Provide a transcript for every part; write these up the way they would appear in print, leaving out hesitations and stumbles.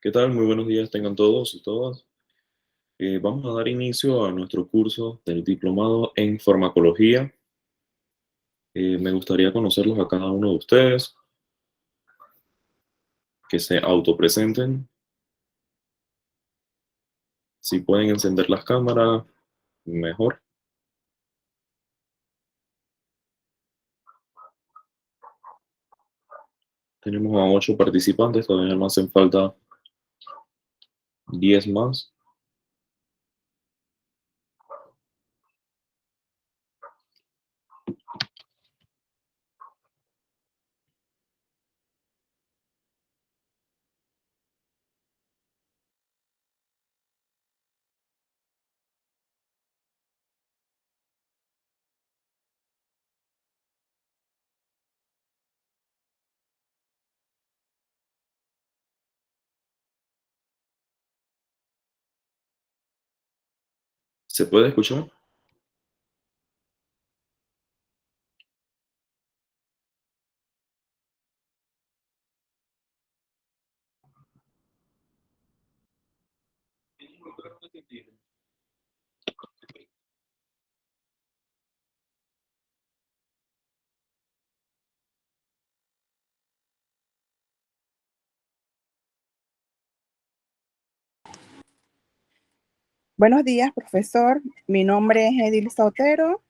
¿Qué tal? Muy buenos días tengan todos y todas. Vamos a dar inicio a nuestro curso del diplomado en farmacología. Me gustaría conocerlos a cada uno de ustedes, que se autopresenten. Si pueden encender las cámaras, mejor. Tenemos a 8 participantes, todavía nos hacen falta 10 más. ¿Se puede escuchar? Buenos días, profesor. Mi nombre es Edil Otero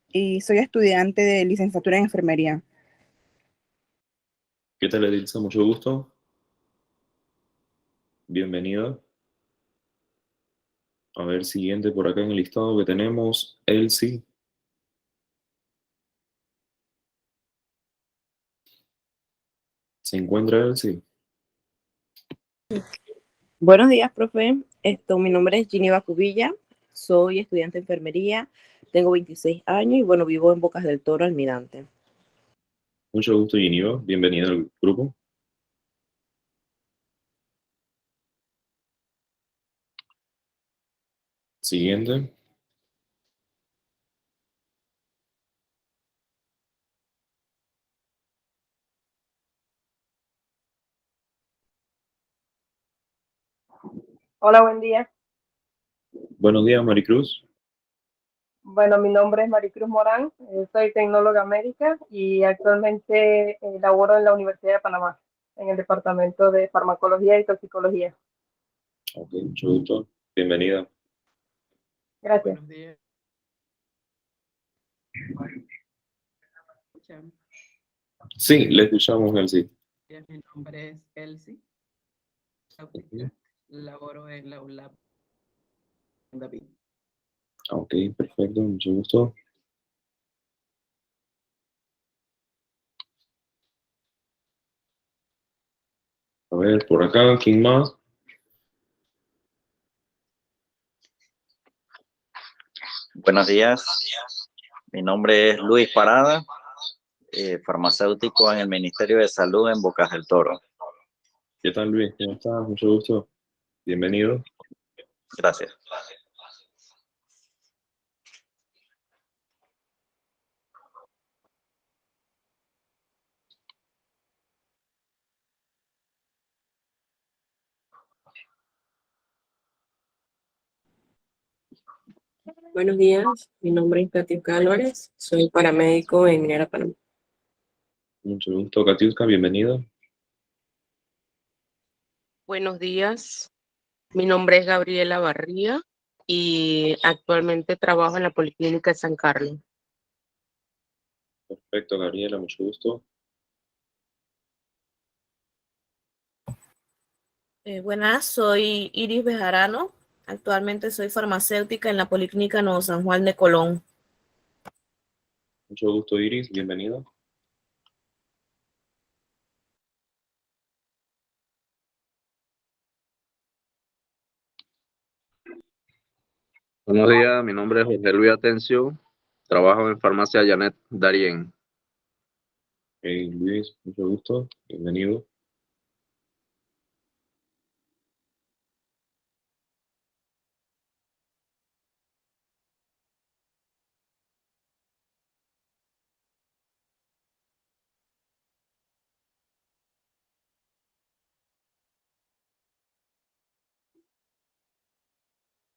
y soy estudiante de licenciatura en enfermería. ¿Qué tal, Edilza? Mucho gusto. Bienvenida. A ver, siguiente por acá en el listado que tenemos, Elsie. ¿Se encuentra Elsie? Buenos días, profe. Mi nombre es Ginny Bacubilla, soy estudiante de enfermería, tengo 26 años y bueno, vivo en Bocas del Toro, Almirante. Mucho gusto, Giniva. Bienvenida al grupo. Siguiente. Hola, buen día. Buenos días, Maricruz. Bueno, mi nombre es Maricruz Morán, soy tecnóloga médica y actualmente laboro en la Universidad de Panamá, en el Departamento de Farmacología y Toxicología. Ok, mucho gusto. Bienvenida. Gracias. Buenos días. Escuchan. Sí, le escuchamos, Elsie. Mi nombre es Elsie Bautista. Laboro en la ULAB David. Ok, perfecto, mucho gusto. A ver, por acá, ¿quién más? Buenos días, mi nombre es Luis Parada, farmacéutico en el Ministerio de Salud en Bocas del Toro. ¿Qué tal, Luis? ¿Cómo estás? Mucho gusto. Bienvenido. Gracias. Buenos días, mi nombre es Katiuska Álvarez, soy paramédico en Minera Panamá. Mucho gusto, Katiuska, bienvenida. Buenos días, mi nombre es Gabriela Barría y actualmente trabajo en la Policlínica de San Carlos. Perfecto, Gabriela, mucho gusto. Buenas, soy Iris Bejarano. Actualmente soy farmacéutica en la Policlínica Nuevo San Juan de Colón. Mucho gusto, Iris, bienvenida. Buenos días, mi nombre es José Luis Atencio, trabajo en Farmacia Janet Darien. Hey, Luis, mucho gusto, bienvenido.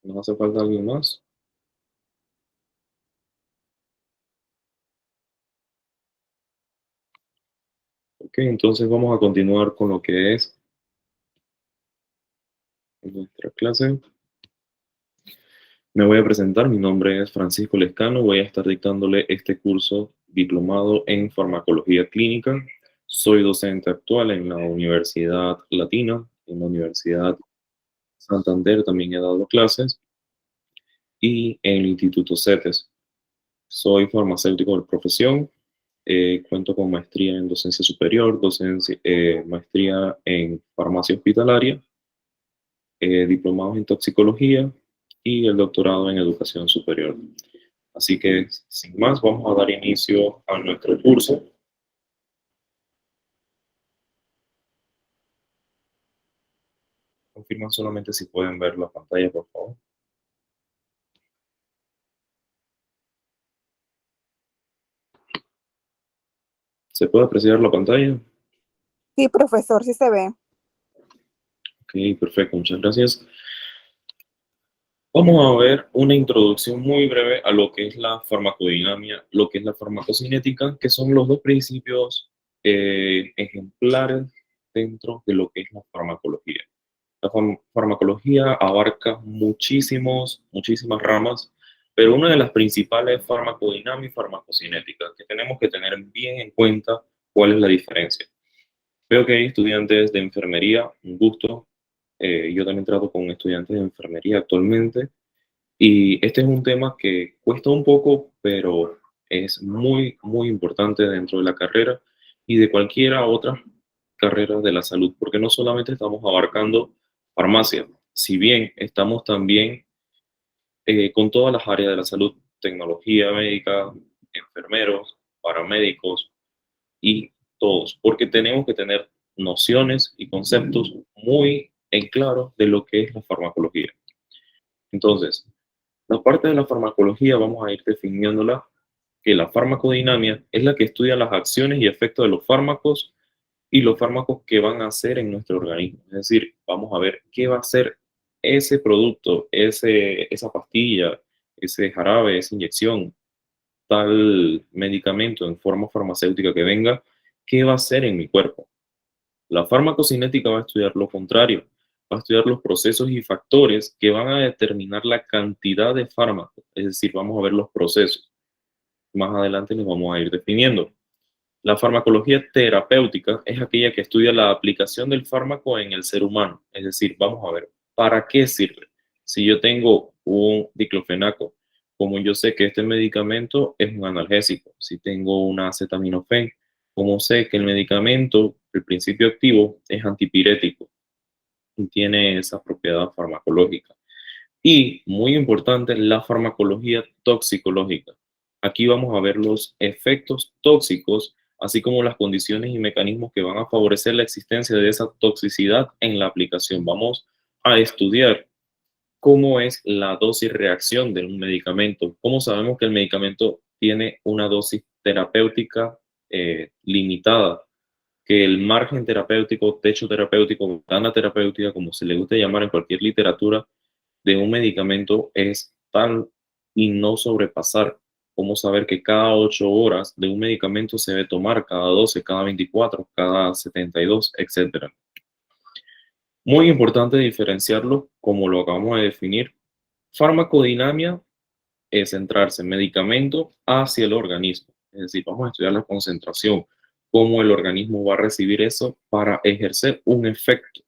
¿Nos hace falta alguien más? Ok, entonces vamos a continuar con lo que es nuestra clase. Me voy a presentar, mi nombre es Francisco Lescano, voy a estar dictándole este curso diplomado en farmacología clínica. Soy docente actual en la Universidad Latina, en la Universidad Santander también he dado clases y en el Instituto CETES. Soy farmacéutico de profesión, cuento con maestría en docencia superior, maestría en farmacia hospitalaria, diplomados en toxicología y el doctorado en educación superior. Así que, sin más, vamos a dar inicio a nuestro curso. Confirman solamente si pueden ver la pantalla, por favor. ¿Se puede apreciar la pantalla? Sí, profesor, sí se ve. Ok, perfecto, muchas gracias. Vamos a ver una introducción muy breve a lo que es la farmacodinámica, lo que es la farmacocinética, que son los dos principios ejemplares dentro de lo que es la farmacología. La farmacología abarca muchísimas ramas, pero una de las principales es farmacodinámica y farmacocinética, que tenemos que tener bien en cuenta cuál es la diferencia. Veo que hay estudiantes de enfermería, un gusto. Yo también trato con estudiantes de enfermería actualmente. Y este es un tema que cuesta un poco, pero es muy importante dentro de la carrera y de cualquiera otra carrera de la salud, porque no solamente estamos abarcando farmacia, si bien estamos también con todas las áreas de la salud, tecnología médica, enfermeros, paramédicos y todos, porque tenemos que tener nociones y conceptos muy en claro de lo que es la farmacología. Entonces, la parte de la farmacología vamos a ir definiéndola, que la farmacodinámica es la que estudia las acciones y efectos de los fármacos y los fármacos que van a hacer en nuestro organismo. Es decir, vamos a ver qué va a hacer ese producto, esa pastilla, ese jarabe, esa inyección, tal medicamento en forma farmacéutica que venga, qué va a hacer en mi cuerpo. La farmacocinética va a estudiar lo contrario, va a estudiar los procesos y factores que van a determinar la cantidad de fármacos, es decir, vamos a ver los procesos. Más adelante los vamos a ir definiendo. La farmacología terapéutica es aquella que estudia la aplicación del fármaco en el ser humano, es decir, vamos a ver para qué sirve. Si yo tengo un diclofenaco, como yo sé que este medicamento es un analgésico, si tengo una acetaminofén, como sé que el medicamento, el principio activo, es antipirético y tiene esa propiedad farmacológica. Y, muy importante, la farmacología toxicológica. Aquí vamos a ver los efectos tóxicos, así como las condiciones y mecanismos que van a favorecer la existencia de esa toxicidad en la aplicación. Vamos a estudiar cómo es la dosis reacción de un medicamento, cómo sabemos que el medicamento tiene una dosis terapéutica limitada, que el margen terapéutico, techo terapéutico, ventana terapéutica, como se le guste llamar en cualquier literatura, de un medicamento es tal y no sobrepasar. Cómo saber que cada 8 horas de un medicamento se debe tomar, cada 12, cada 24, cada 72, etcétera. Muy importante diferenciarlo, como lo acabamos de definir. Farmacodinámica es centrarse en medicamento hacia el organismo. Es decir, vamos a estudiar la concentración, cómo el organismo va a recibir eso para ejercer un efecto.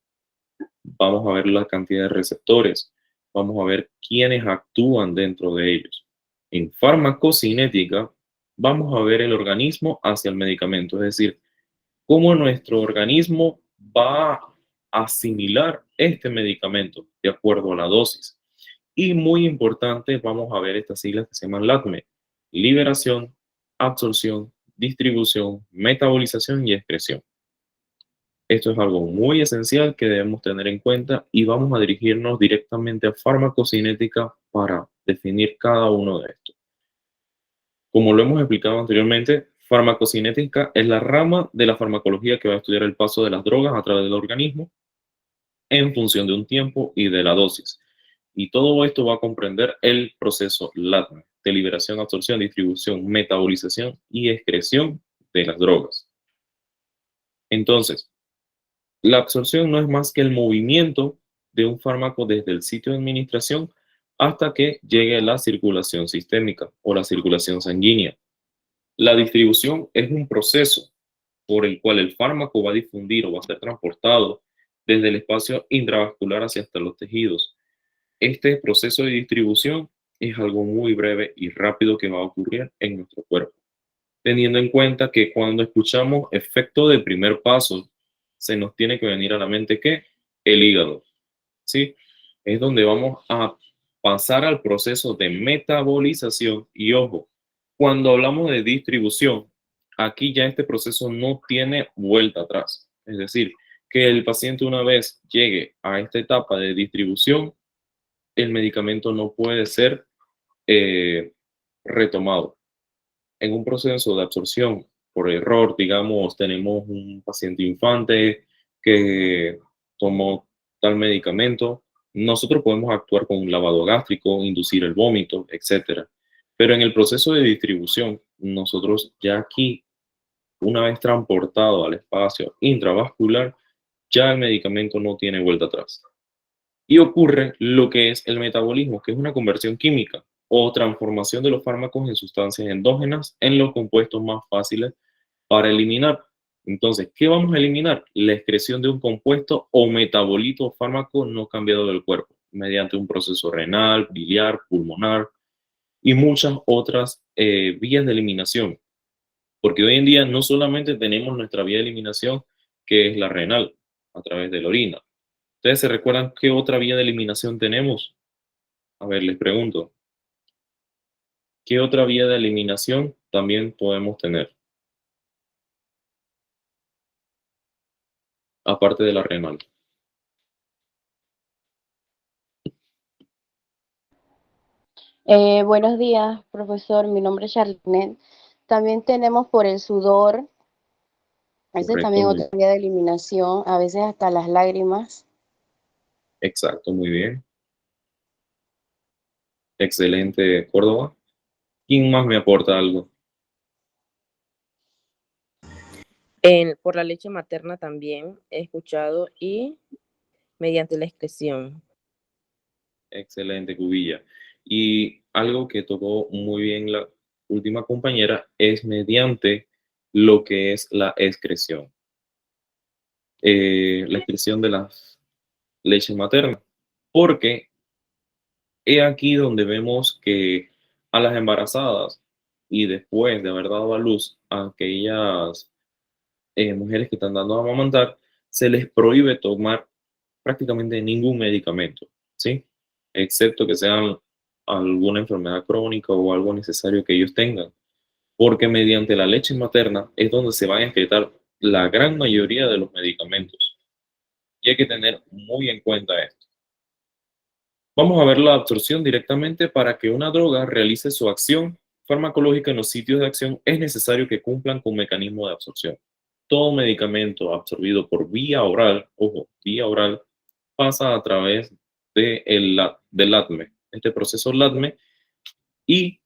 Vamos a ver la cantidad de receptores, vamos a ver quiénes actúan dentro de ellos. En farmacocinética, vamos a ver el organismo hacia el medicamento, es decir, cómo nuestro organismo va a asimilar este medicamento de acuerdo a la dosis. Y muy importante, vamos a ver estas siglas que se llaman LATME: liberación, absorción, distribución, metabolización y excreción. Esto es algo muy esencial que debemos tener en cuenta y vamos a dirigirnos directamente a farmacocinética para definir cada uno de estos. Como lo hemos explicado anteriormente, farmacocinética es la rama de la farmacología que va a estudiar el paso de las drogas a través del organismo en función de un tiempo y de la dosis. Y todo esto va a comprender el proceso LATME, de liberación, absorción, distribución, metabolización y excreción de las drogas. Entonces, la absorción no es más que el movimiento de un fármaco desde el sitio de administración hasta que llegue a la circulación sistémica o la circulación sanguínea. La distribución es un proceso por el cual el fármaco va a difundir o va a ser transportado desde el espacio intravascular hacia hasta los tejidos. Este proceso de distribución es algo muy breve y rápido que va a ocurrir en nuestro cuerpo, teniendo en cuenta que cuando escuchamos efecto de primer paso, se nos tiene que venir a la mente que el hígado, ¿sí? Es donde vamos a pasar al proceso de metabolización y ojo, cuando hablamos de distribución, aquí ya este proceso no tiene vuelta atrás. Es decir, que el paciente una vez llegue a esta etapa de distribución, el medicamento no puede ser retomado. En un proceso de absorción por error, digamos, tenemos un paciente infante que tomó tal medicamento, nosotros podemos actuar con un lavado gástrico, inducir el vómito, etc. Pero en el proceso de distribución, nosotros ya aquí, una vez transportado al espacio intravascular, ya el medicamento no tiene vuelta atrás. Y ocurre lo que es el metabolismo, que es una conversión química o transformación de los fármacos en sustancias endógenas en los compuestos más fáciles para eliminar. Entonces, ¿qué vamos a eliminar? La excreción de un compuesto o metabolito o fármaco no cambiado del cuerpo, mediante un proceso renal, biliar, pulmonar y muchas otras vías de eliminación. Porque hoy en día no solamente tenemos nuestra vía de eliminación, que es la renal, a través de la orina. ¿Ustedes se recuerdan qué otra vía de eliminación tenemos? A ver, les pregunto. ¿Qué otra vía de eliminación también podemos tener? Aparte de la renal. Buenos días, profesor. Mi nombre es Charlotte. También tenemos por el sudor. Esa es también Correcto, otra vía de eliminación, a veces hasta las lágrimas. exacto, muy bien. Excelente, Córdoba. ¿Quién más me aporta algo? Por la leche materna también he escuchado y mediante la excreción. Excelente, Cubilla. Y algo que tocó muy bien la última compañera es mediante lo que es la excreción. La excreción de la leche materna. Porque he aquí donde vemos que a las embarazadas y después de haber dado a luz a aquellas mujeres que están dando a amamantar, se les prohíbe tomar prácticamente ningún medicamento, ¿sí? Excepto que sean alguna enfermedad crónica o algo necesario que ellos tengan, porque mediante la leche materna es donde se van a excretar la gran mayoría de los medicamentos. Y hay que tener muy en cuenta esto. Vamos a ver la absorción directamente. Para que una droga realice su acción farmacológica en los sitios de acción, es necesario que cumplan con un mecanismo de absorción. Todo medicamento absorbido por vía oral, ojo, vía oral, pasa a través del LATME, este proceso LATME, y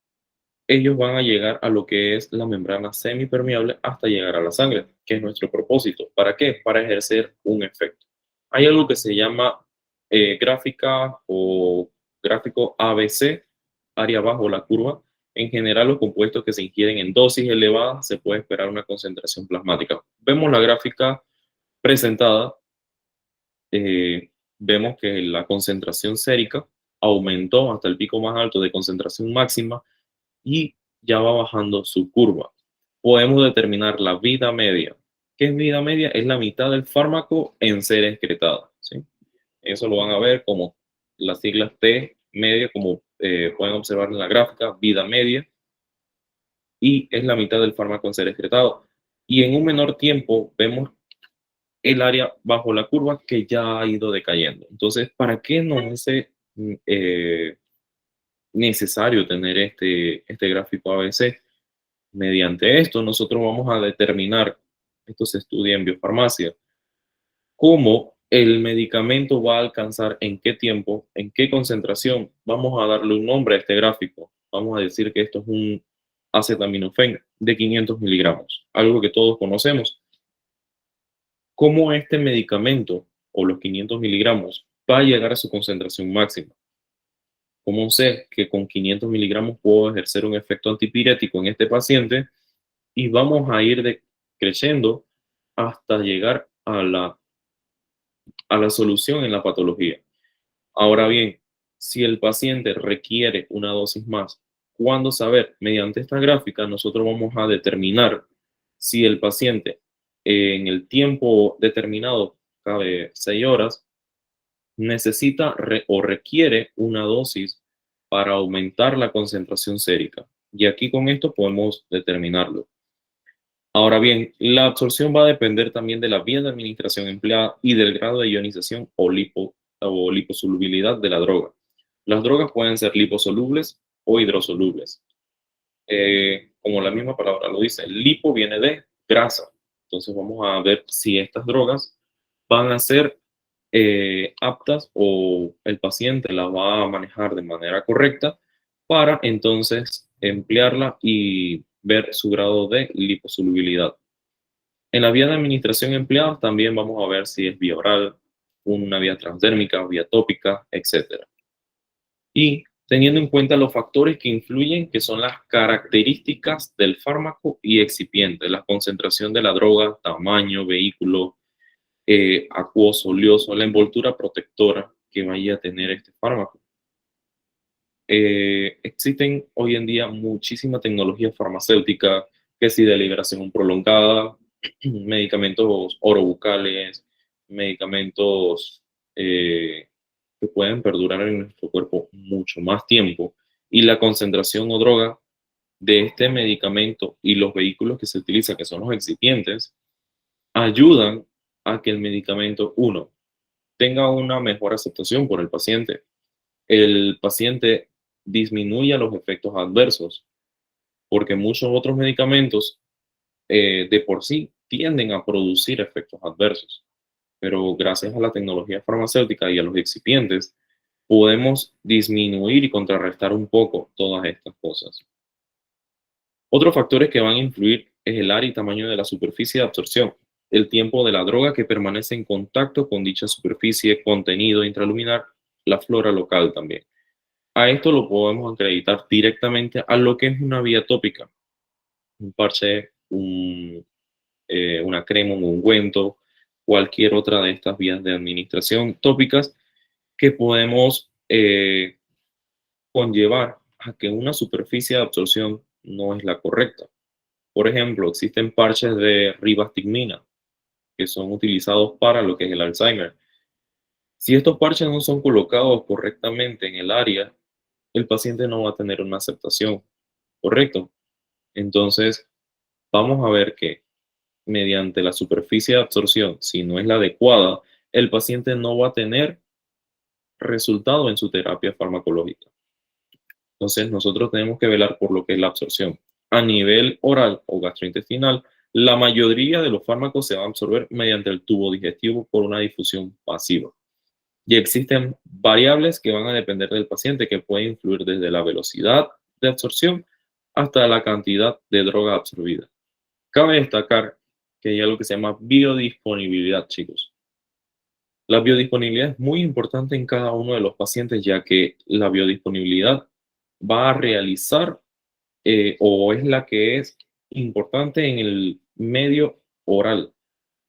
ellos van a llegar a lo que es la membrana semipermeable hasta llegar a la sangre, que es nuestro propósito. ¿Para qué? Para ejercer un efecto. Hay algo que se llama gráfica o gráfico ABC, área bajo la curva. En general, los compuestos que se ingieren en dosis elevadas se puede esperar una concentración plasmática. Vemos la gráfica presentada, vemos que la concentración sérica aumentó hasta el pico más alto de concentración máxima y ya va bajando su curva. Podemos determinar la vida media. ¿Qué es vida media? Es la mitad del fármaco en ser excretado, ¿sí? Eso lo van a ver como las siglas T media, como pueden observar en la gráfica, vida media, y es la mitad del fármaco en ser excretado. Y en un menor tiempo vemos el área bajo la curva que ya ha ido decayendo. Entonces, ¿para qué nos es necesario tener este gráfico ABC? Mediante esto, nosotros vamos a determinar, esto se estudia en biofarmacia, cómo el medicamento va a alcanzar en qué tiempo, en qué concentración. Vamos a darle un nombre a este gráfico. Vamos a decir que esto es un acetaminofén de 500 miligramos, algo que todos conocemos. ¿Cómo este medicamento o los 500 miligramos va a llegar a su concentración máxima? ¿Cómo sé que con 500 miligramos puedo ejercer un efecto antipirético en este paciente? Y vamos a ir creciendo hasta llegar a la solución en la patología. Ahora bien, si el paciente requiere una dosis más, ¿cuándo saber? Mediante esta gráfica nosotros vamos a determinar si el paciente en el tiempo determinado, cabe 6 horas, necesita o requiere una dosis para aumentar la concentración sérica. Y aquí con esto podemos determinarlo. Ahora bien, la absorción va a depender también de la vía de administración empleada y del grado de ionización o liposolubilidad de la droga. Las drogas pueden ser liposolubles o hidrosolubles. Como la misma palabra lo dice, lipo viene de grasa. Entonces vamos a ver si estas drogas van a ser aptas o el paciente las va a manejar de manera correcta para entonces emplearla y ver su grado de liposolubilidad. En la vía de administración empleada también vamos a ver si es vía oral, una vía transdérmica, vía tópica, etc. Y teniendo en cuenta los factores que influyen, que son las características del fármaco y excipiente, la concentración de la droga, tamaño, vehículo, acuoso, oleoso, la envoltura protectora que vaya a tener este fármaco. Existen hoy en día muchísima tecnología farmacéutica, que si de liberación prolongada, medicamentos orobucales, medicamentos que pueden perdurar en nuestro cuerpo mucho más tiempo, y la concentración o droga de este medicamento y los vehículos que se utilizan, que son los excipientes, ayudan a que el medicamento, uno, tenga una mejor aceptación por el paciente disminuya los efectos adversos, porque muchos otros medicamentos de por sí tienden a producir efectos adversos, pero gracias a la tecnología farmacéutica y a los excipientes podemos disminuir y contrarrestar un poco todas estas cosas. Otros factores que van a influir es el área y tamaño de la superficie de absorción, el tiempo de la droga que permanece en contacto con dicha superficie, contenido intraluminar, la flora local también. A esto lo podemos acreditar directamente a lo que es una vía tópica, un parche, una crema, un ungüento, cualquier otra de estas vías de administración tópicas que podemos conllevar a que una superficie de absorción no es la correcta. Por ejemplo, existen parches de ribastigmina que son utilizados para lo que es el Alzheimer. Si estos parches no son colocados correctamente en el área, el paciente no va a tener una aceptación, ¿correcto? Entonces, vamos a ver que mediante la superficie de absorción, si no es la adecuada, el paciente no va a tener resultado en su terapia farmacológica. Entonces, nosotros tenemos que velar por lo que es la absorción. A nivel oral o gastrointestinal, la mayoría de los fármacos se van a absorber mediante el tubo digestivo por una difusión pasiva. Y existen variables que van a depender del paciente, que pueden influir desde la velocidad de absorción hasta la cantidad de droga absorbida. Cabe destacar que hay algo que se llama biodisponibilidad, chicos. La biodisponibilidad es muy importante en cada uno de los pacientes, ya que la biodisponibilidad va a realizar o es la que es importante en el medio oral.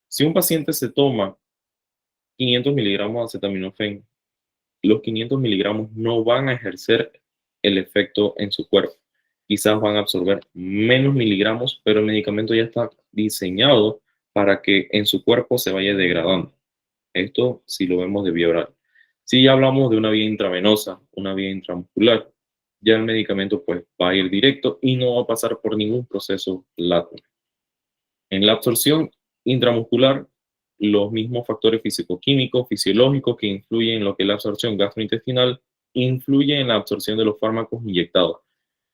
Si un paciente se toma 500 miligramos de acetaminofén, los 500 miligramos no van a ejercer el efecto en su cuerpo. Quizás van a absorber menos miligramos, pero el medicamento ya está diseñado para que en su cuerpo se vaya degradando. Esto si lo vemos de vía oral. Si ya hablamos de una vía intravenosa, una vía intramuscular, ya el medicamento pues va a ir directo y no va a pasar por ningún proceso látex. En la absorción intramuscular, los mismos factores físico-químicos, fisiológicos que influyen en lo que es la absorción gastrointestinal, influyen en la absorción de los fármacos inyectados,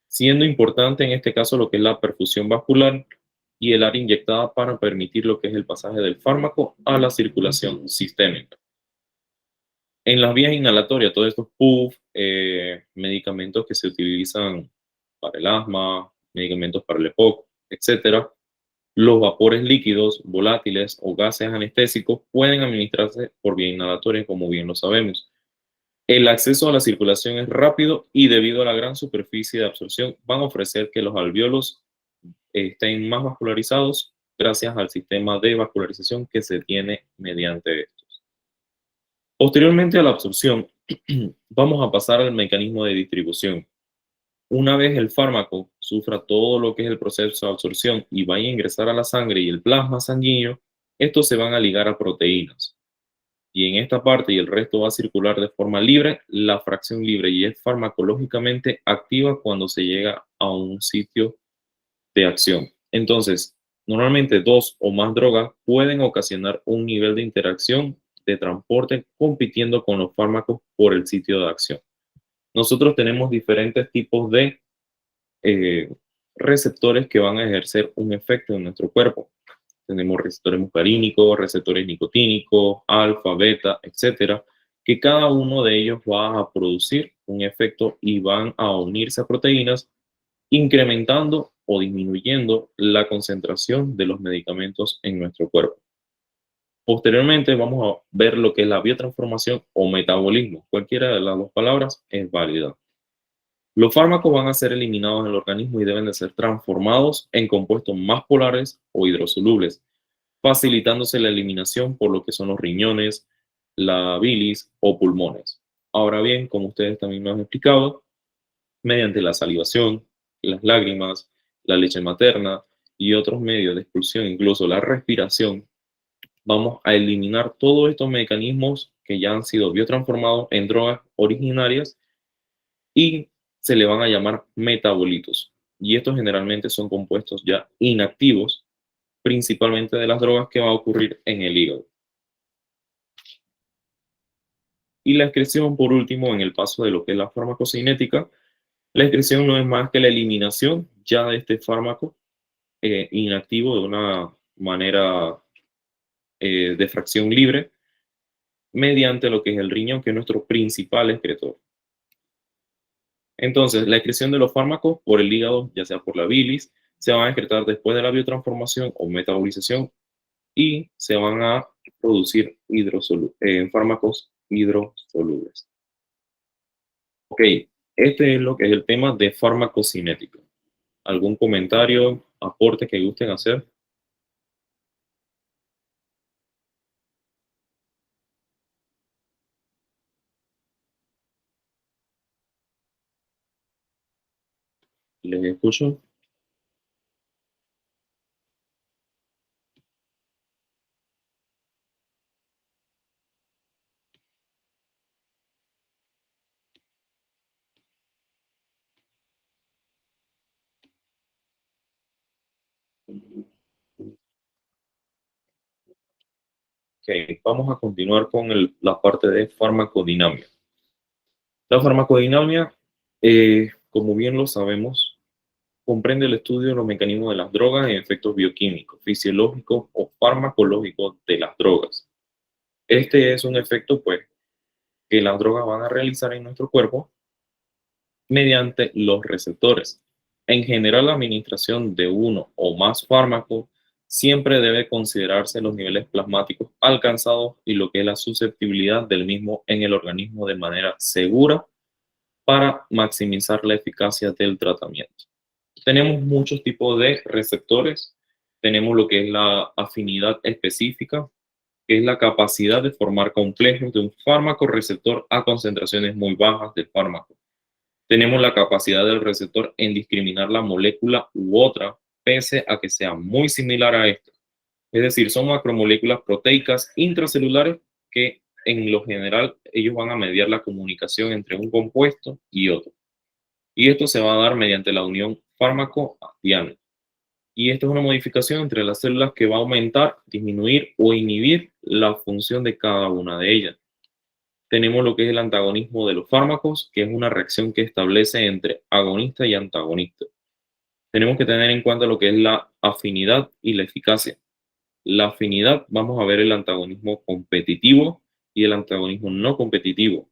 siendo importante en este caso lo que es la perfusión vascular y el área inyectada para permitir lo que es el pasaje del fármaco a la circulación sistémica. En las vías inhalatorias, todos estos puff, medicamentos que se utilizan para el asma, medicamentos para el EPOC, etcétera, los vapores líquidos, volátiles o gases anestésicos pueden administrarse por vía inhalatoria, como bien lo sabemos. El acceso a la circulación es rápido y debido a la gran superficie de absorción van a ofrecer que los alvéolos estén más vascularizados gracias al sistema de vascularización que se tiene mediante estos. Posteriormente a la absorción, vamos a pasar al mecanismo de distribución. Una vez el fármaco sufra todo lo que es el proceso de absorción y vaya a ingresar a la sangre y el plasma sanguíneo, estos se van a ligar a proteínas. Y en esta parte y el resto va a circular de forma libre, la fracción libre, y es farmacológicamente activa cuando se llega a un sitio de acción. Entonces, normalmente 2 o más drogas pueden ocasionar un nivel de interacción de transporte compitiendo con los fármacos por el sitio de acción. Nosotros tenemos diferentes tipos de receptores que van a ejercer un efecto en nuestro cuerpo. Tenemos receptores muscarínicos, receptores nicotínicos, alfa, beta, etcétera, que cada uno de ellos va a producir un efecto y van a unirse a proteínas, incrementando o disminuyendo la concentración de los medicamentos en nuestro cuerpo. Posteriormente vamos a ver lo que es la biotransformación o metabolismo. Cualquiera de las dos palabras es válida. Los fármacos van a ser eliminados del organismo y deben de ser transformados en compuestos más polares o hidrosolubles, facilitándose la eliminación por lo que son los riñones, la bilis o pulmones. Ahora bien, como ustedes también me han explicado, mediante la salivación, las lágrimas, la leche materna y otros medios de expulsión, incluso la respiración, vamos a eliminar todos estos mecanismos que ya han sido biotransformados en drogas originarias y se le van a llamar metabolitos. Y estos generalmente son compuestos ya inactivos, principalmente de las drogas, que va a ocurrir en el hígado. Y la excreción, por último, en el paso de lo que es la farmacocinética, la excreción no es más que la eliminación ya de este fármaco inactivo de una manera de fracción libre mediante lo que es el riñón, que es nuestro principal excretor. Entonces, la excreción de los fármacos por el hígado, ya sea por la bilis, se van a excretar después de la biotransformación o metabolización y se van a producir fármacos hidrosolubles. Ok, este es lo que es el tema de farmacocinética. ¿Algún comentario, aporte que gusten hacer? ¿Les escucho? Ok, vamos a continuar con la parte de farmacodinamia. La farmacodinamia, como bien lo sabemos, comprende el estudio de los mecanismos de las drogas en efectos bioquímicos, fisiológicos o farmacológicos de las drogas. Este es un efecto, pues, que las drogas van a realizar en nuestro cuerpo mediante los receptores. En general, la administración de uno o más fármacos siempre debe considerarse los niveles plasmáticos alcanzados y lo que es la susceptibilidad del mismo en el organismo de manera segura para maximizar la eficacia del tratamiento. Tenemos muchos tipos de receptores. Tenemos lo que es la afinidad específica, que es la capacidad de formar complejos de un fármaco receptor a concentraciones muy bajas del fármaco. Tenemos la capacidad del receptor en discriminar la molécula u otra, pese a que sea muy similar a esta. Es decir, son macromoléculas proteicas intracelulares que en lo general ellos van a mediar la comunicación entre un compuesto y otro. Y esto se va a dar mediante la unión fármaco-actiana. Y esto es una modificación entre las células que va a aumentar, disminuir o inhibir la función de cada una de ellas. Tenemos lo que es el antagonismo de los fármacos, que es una reacción que establece entre agonista y antagonista. tenemos que tener en cuenta lo que es la afinidad y la eficacia. La afinidad, vamos a ver el antagonismo competitivo y el antagonismo no competitivo.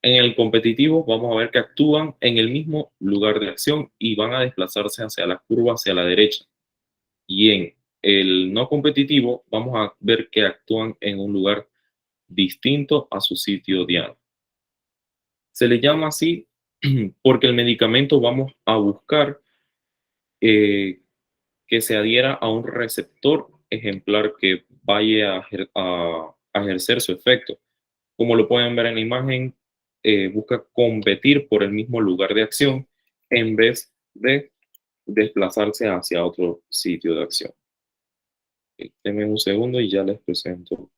En el competitivo vamos a ver que actúan en el mismo lugar de acción y van a desplazarse hacia la curva hacia la derecha. Y en el no competitivo vamos a ver que actúan en un lugar distinto a su sitio diana. Se le llama así porque el medicamento vamos a buscar que se adhiera a un receptor ejemplar que vaya a ejercer su efecto. Como lo pueden ver en la imagen, busca competir por el mismo lugar de acción en vez de desplazarse hacia otro sitio de acción. Denme un segundo y ya les presento.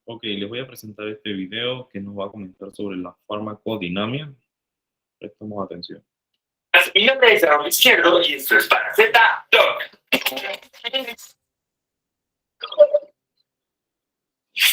Ok, les voy a presentar este video que nos va a comentar sobre la farmacodinamia. Prestemos atención. Mi nombre es Raúl Izquierdo y esto es para Z Doc.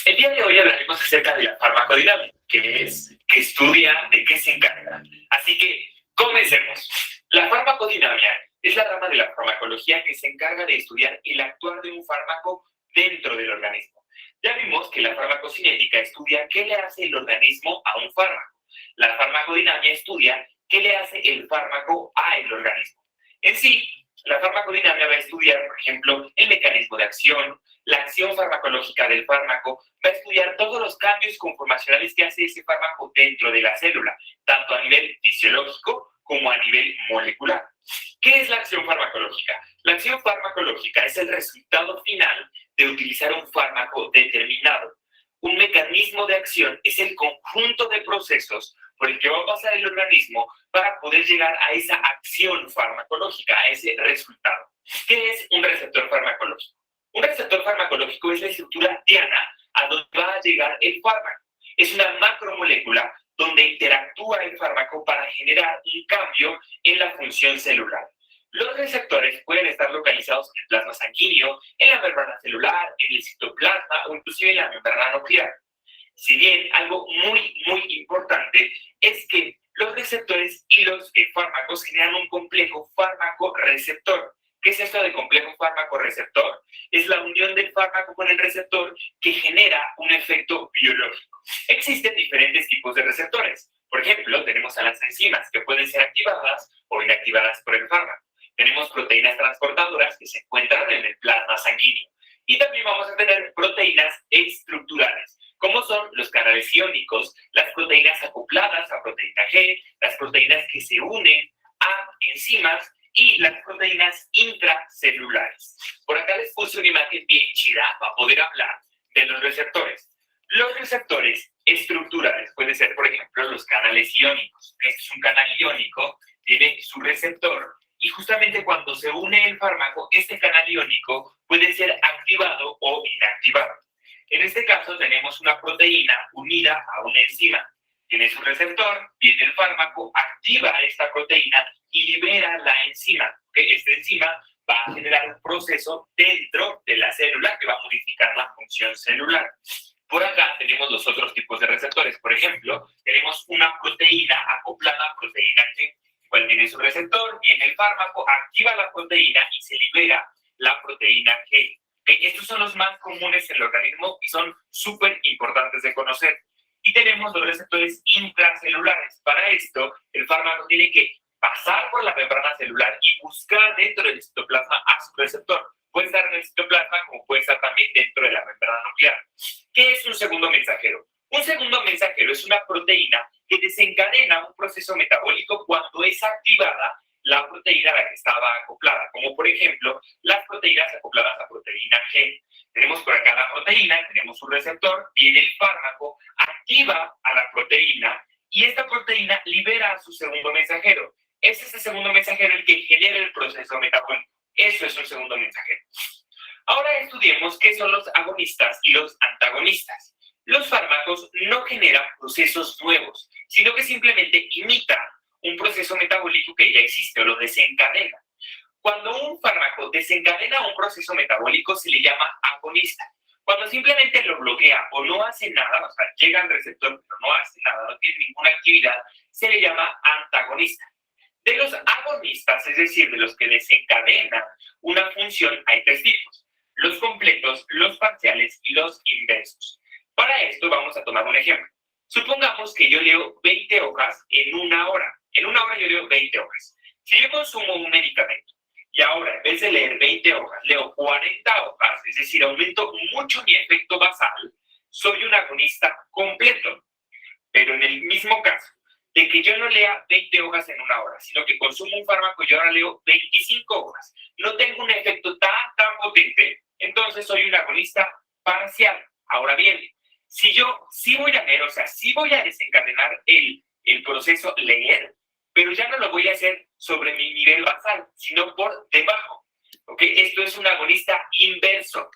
El día de hoy hablaremos acerca de la farmacodinamia, que estudia de qué se encarga. Así que, comencemos. La farmacodinamia es la rama de la farmacología que se encarga de estudiar el actuar de un fármaco dentro del organismo. Ya vimos que la farmacocinética estudia qué le hace el organismo a un fármaco. La farmacodinamia estudia qué le hace el fármaco al organismo. En sí, la farmacodinamia va a estudiar, por ejemplo, el mecanismo de acción, la acción farmacológica del fármaco, va a estudiar todos los cambios conformacionales que hace ese fármaco dentro de la célula, tanto a nivel fisiológico como a nivel molecular. ¿Qué es la acción farmacológica? La acción farmacológica es el resultado final de utilizar un fármaco determinado. Un mecanismo de acción es el conjunto de procesos por el que va a pasar el organismo para poder llegar a esa acción farmacológica, a ese resultado. ¿Qué es un receptor farmacológico? Un receptor farmacológico es la estructura diana a donde va a llegar el fármaco. Es una macromolécula donde interactúa el fármaco para generar un cambio en la función celular. Los receptores pueden estar localizados en el plasma sanguíneo, en la membrana celular, en el citoplasma o inclusive en la membrana nuclear. Si bien algo muy importante es que los receptores y los fármacos generan un complejo fármaco-receptor. ¿Qué es esto de complejo fármaco-receptor? Es la unión del fármaco con el receptor que genera un efecto biológico. Existen diferentes tipos de receptores. Por ejemplo, tenemos a las enzimas que pueden ser activadas o inactivadas por el fármaco. Tenemos proteínas transportadoras que se encuentran en el plasma sanguíneo. Y también vamos a tener proteínas estructurales, como son los canales iónicos, las proteínas acopladas a proteína G, las proteínas que se unen a enzimas y las proteínas intracelulares. Por acá les puse una imagen bien chida para poder hablar de los receptores. Los receptores estructurales pueden ser, por ejemplo, los canales iónicos. Este es un canal iónico, tiene su receptor y justamente cuando se une el fármaco, este canal iónico puede ser activado o inactivado. En este caso tenemos una proteína unida a una enzima. Tiene su receptor, viene el fármaco, activa esta proteína y libera la enzima. Esta enzima va a generar un proceso dentro de la célula que va a modificar la función celular. Por acá tenemos los otros tipos de receptores. Por ejemplo, tenemos una proteína acoplada, proteína G, cual tiene su receptor, viene el fármaco, activa la proteína y se libera la proteína G. Estos son los más comunes en el organismo y son súper importantes de conocer. Y tenemos los receptores intracelulares. Para esto, el fármaco tiene que pasar por la membrana celular y buscar dentro del citoplasma a su receptor. Puede estar en el citoplasma como puede estar también dentro de la membrana nuclear. ¿Qué es un segundo mensajero? Un segundo mensajero es una proteína que desencadena un proceso metabólico cuando es activada la proteína a la que estaba acoplada, como por ejemplo las proteínas acopladas a proteína G. Tenemos por acá la proteína, tenemos su receptor, viene el fármaco, activa a la proteína y esta proteína libera a su segundo mensajero. Es ese segundo mensajero el que genera el proceso metabólico. Eso es un segundo mensajero. Ahora estudiemos qué son los agonistas y los antagonistas. Los fármacos no generan procesos nuevos, sino que simplemente imitan un proceso metabólico que ya existe o lo desencadena. Cuando un fármaco desencadena un proceso metabólico se le llama agonista. Cuando simplemente lo bloquea o no hace nada, o sea, llega al receptor pero no hace nada, no tiene ninguna actividad, se le llama antagonista. De los agonistas, es decir, de los que desencadenan una función, hay tres tipos: los completos, los parciales y los inversos. Para esto vamos a tomar un ejemplo. Supongamos que yo leo 20 hojas en una hora. En una hora yo leo 20 hojas. Si yo consumo un medicamento y ahora en vez de leer 20 hojas, leo 40 hojas, es decir, aumento mucho mi efecto basal, soy un agonista completo. Pero en el mismo caso de que yo no lea 20 hojas en una hora, sino que consumo un fármaco y ahora leo 25 hojas, no tengo un efecto tan potente, entonces soy un agonista parcial. Ahora bien, si yo sí voy a leer, o sea, sí voy a desencadenar el proceso leer, pero ya no lo voy a hacer sobre mi nivel basal, sino por debajo. ¿Ok? Esto es un agonista inverso.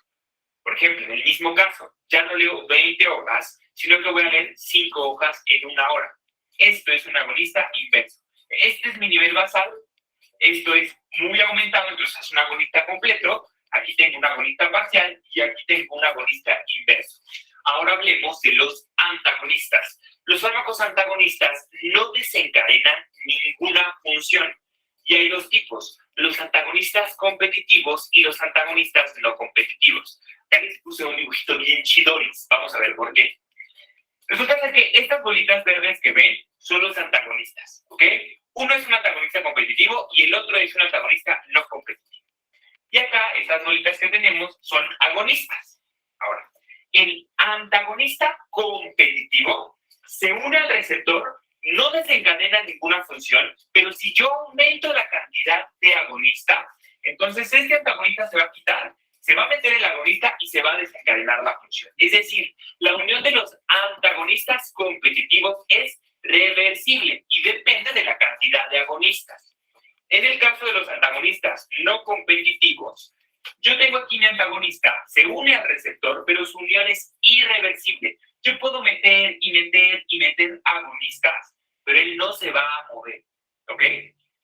Por ejemplo, en el mismo caso, ya no leo 20 hojas, sino que voy a leer 5 hojas en una hora. Esto es un agonista inverso. Este es mi nivel basal, esto es muy aumentado, entonces es un agonista completo. Aquí tengo un agonista parcial y aquí tengo un agonista inverso. Ahora hablemos de los antagonistas. Los fármacos antagonistas no desencadenan ninguna función. Y hay dos tipos: los antagonistas competitivos y los antagonistas no competitivos. Acá les puse un dibujito bien chidoris. Vamos a ver por qué. Resulta ser que estas bolitas verdes que ven son los antagonistas, ¿ok? Uno es un antagonista competitivo y el otro es un antagonista no competitivo. Y acá, estas bolitas que tenemos son agonistas. Ahora, el antagonista competitivo se une al receptor, no desencadena ninguna función, pero si yo aumento la cantidad de agonista, entonces este antagonista se va a quitar, se va a meter el agonista y se va a desencadenar la función. Es decir, la unión de los antagonistas competitivos es reversible y depende de la cantidad de agonistas. En el caso de los antagonistas no competitivos, yo tengo aquí mi antagonista, se une al receptor, pero su unión es irreversible. Yo puedo meter y meter y meter agonistas, pero él no se va a mover, ¿ok?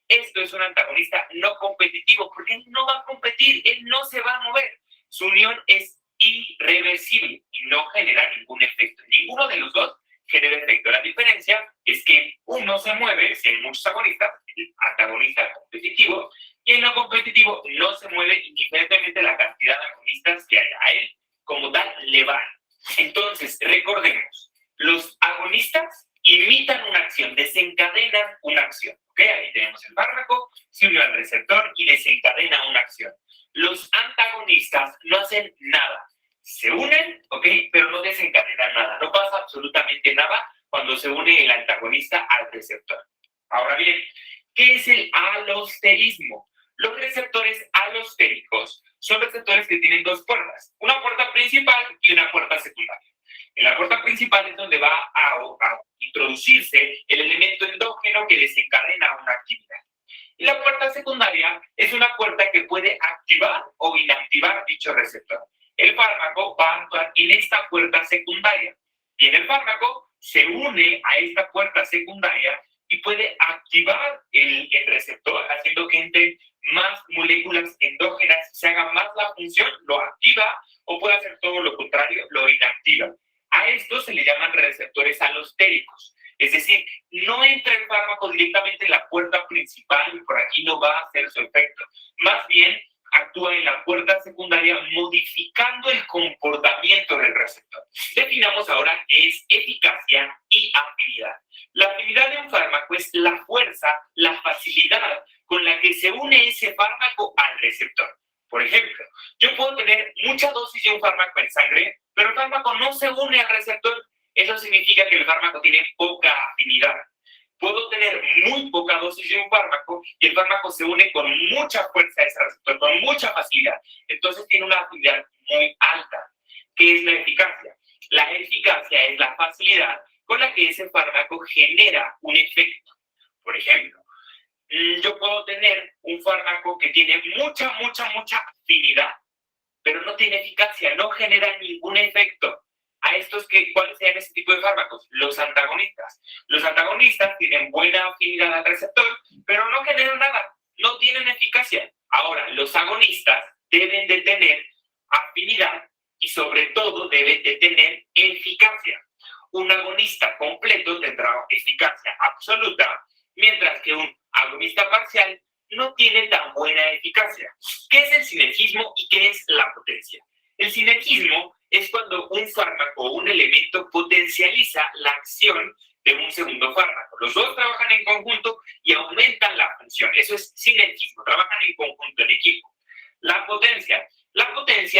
Esto es un antagonista no competitivo, porque él no va a competir, él no se va a mover. Su unión es irreversible y no genera ningún efecto. Ninguno de los dos genera efecto. La diferencia es que uno se mueve, si hay muchos agonistas, el antagonista competitivo, y el no competitivo no se mueve indiferentemente de la cantidad de agonistas que haya. A él, como tal, le van. Entonces, recordemos, los agonistas imitan una acción, desencadenan una acción. ¿Ok? Ahí tenemos el fármaco, se une al receptor y desencadena una acción. Los antagonistas no hacen nada. Se unen, ¿ok? Pero no desencadenan nada. No pasa absolutamente nada cuando se une el antagonista al receptor. Ahora bien, ¿qué es el alosterismo? Los receptores alostéricos son receptores que tienen dos puertas, una puerta principal y una puerta secundaria. En la puerta principal es donde va a introducirse el elemento endógeno que desencadena una actividad. Y la puerta secundaria es una puerta que puede activar o inactivar dicho receptor. el fármaco va a actuar en esta puerta secundaria. Bien, el fármaco se une a esta puerta secundaria y puede activar el receptor, haciendo que entren más moléculas endógenas, se haga más la función, lo activa, o puede hacer todo lo contrario, lo inactiva. A esto se le llaman receptores alostéricos. Es decir, no entra el fármaco directamente en la puerta principal y por aquí no va a hacer su efecto. Más bien, actúa en la puerta secundaria modificando el comportamiento del receptor. Definamos ahora qué es eficacia y afinidad. La afinidad de un fármaco es la fuerza, la facilidad con la que se une ese fármaco al receptor. Por ejemplo, yo puedo tener mucha dosis de un fármaco en sangre, pero el fármaco no se une al receptor. Eso significa que el fármaco tiene poca afinidad. Puedo tener muy poca dosis de un fármaco y el fármaco se une con mucha fuerza a ese receptor, con mucha facilidad. Entonces tiene una afinidad muy alta. ¿Qué es la eficacia? La eficacia es la facilidad con la que ese fármaco genera un efecto. Por ejemplo, yo puedo tener un fármaco que tiene mucha afinidad, pero no tiene eficacia, no genera ningún efecto. A estos, ¿cuáles sean ese tipo de fármacos? Los antagonistas. Los antagonistas tienen buena afinidad al receptor, pero no generan nada, no tienen eficacia. Ahora, los agonistas deben de tener afinidad y sobre todo deben de tener eficacia. Un agonista completo tendrá eficacia absoluta, mientras que un agonista parcial no tiene tan buena eficacia. ¿Qué es el sinergismo y qué es la potencia? El sinergismo es cuando un fármaco o un elemento potencializa la acción de un segundo fármaco. Los dos trabajan en conjunto y aumentan la función. Eso es sinergismo, trabajan en conjunto, en equipo. La potencia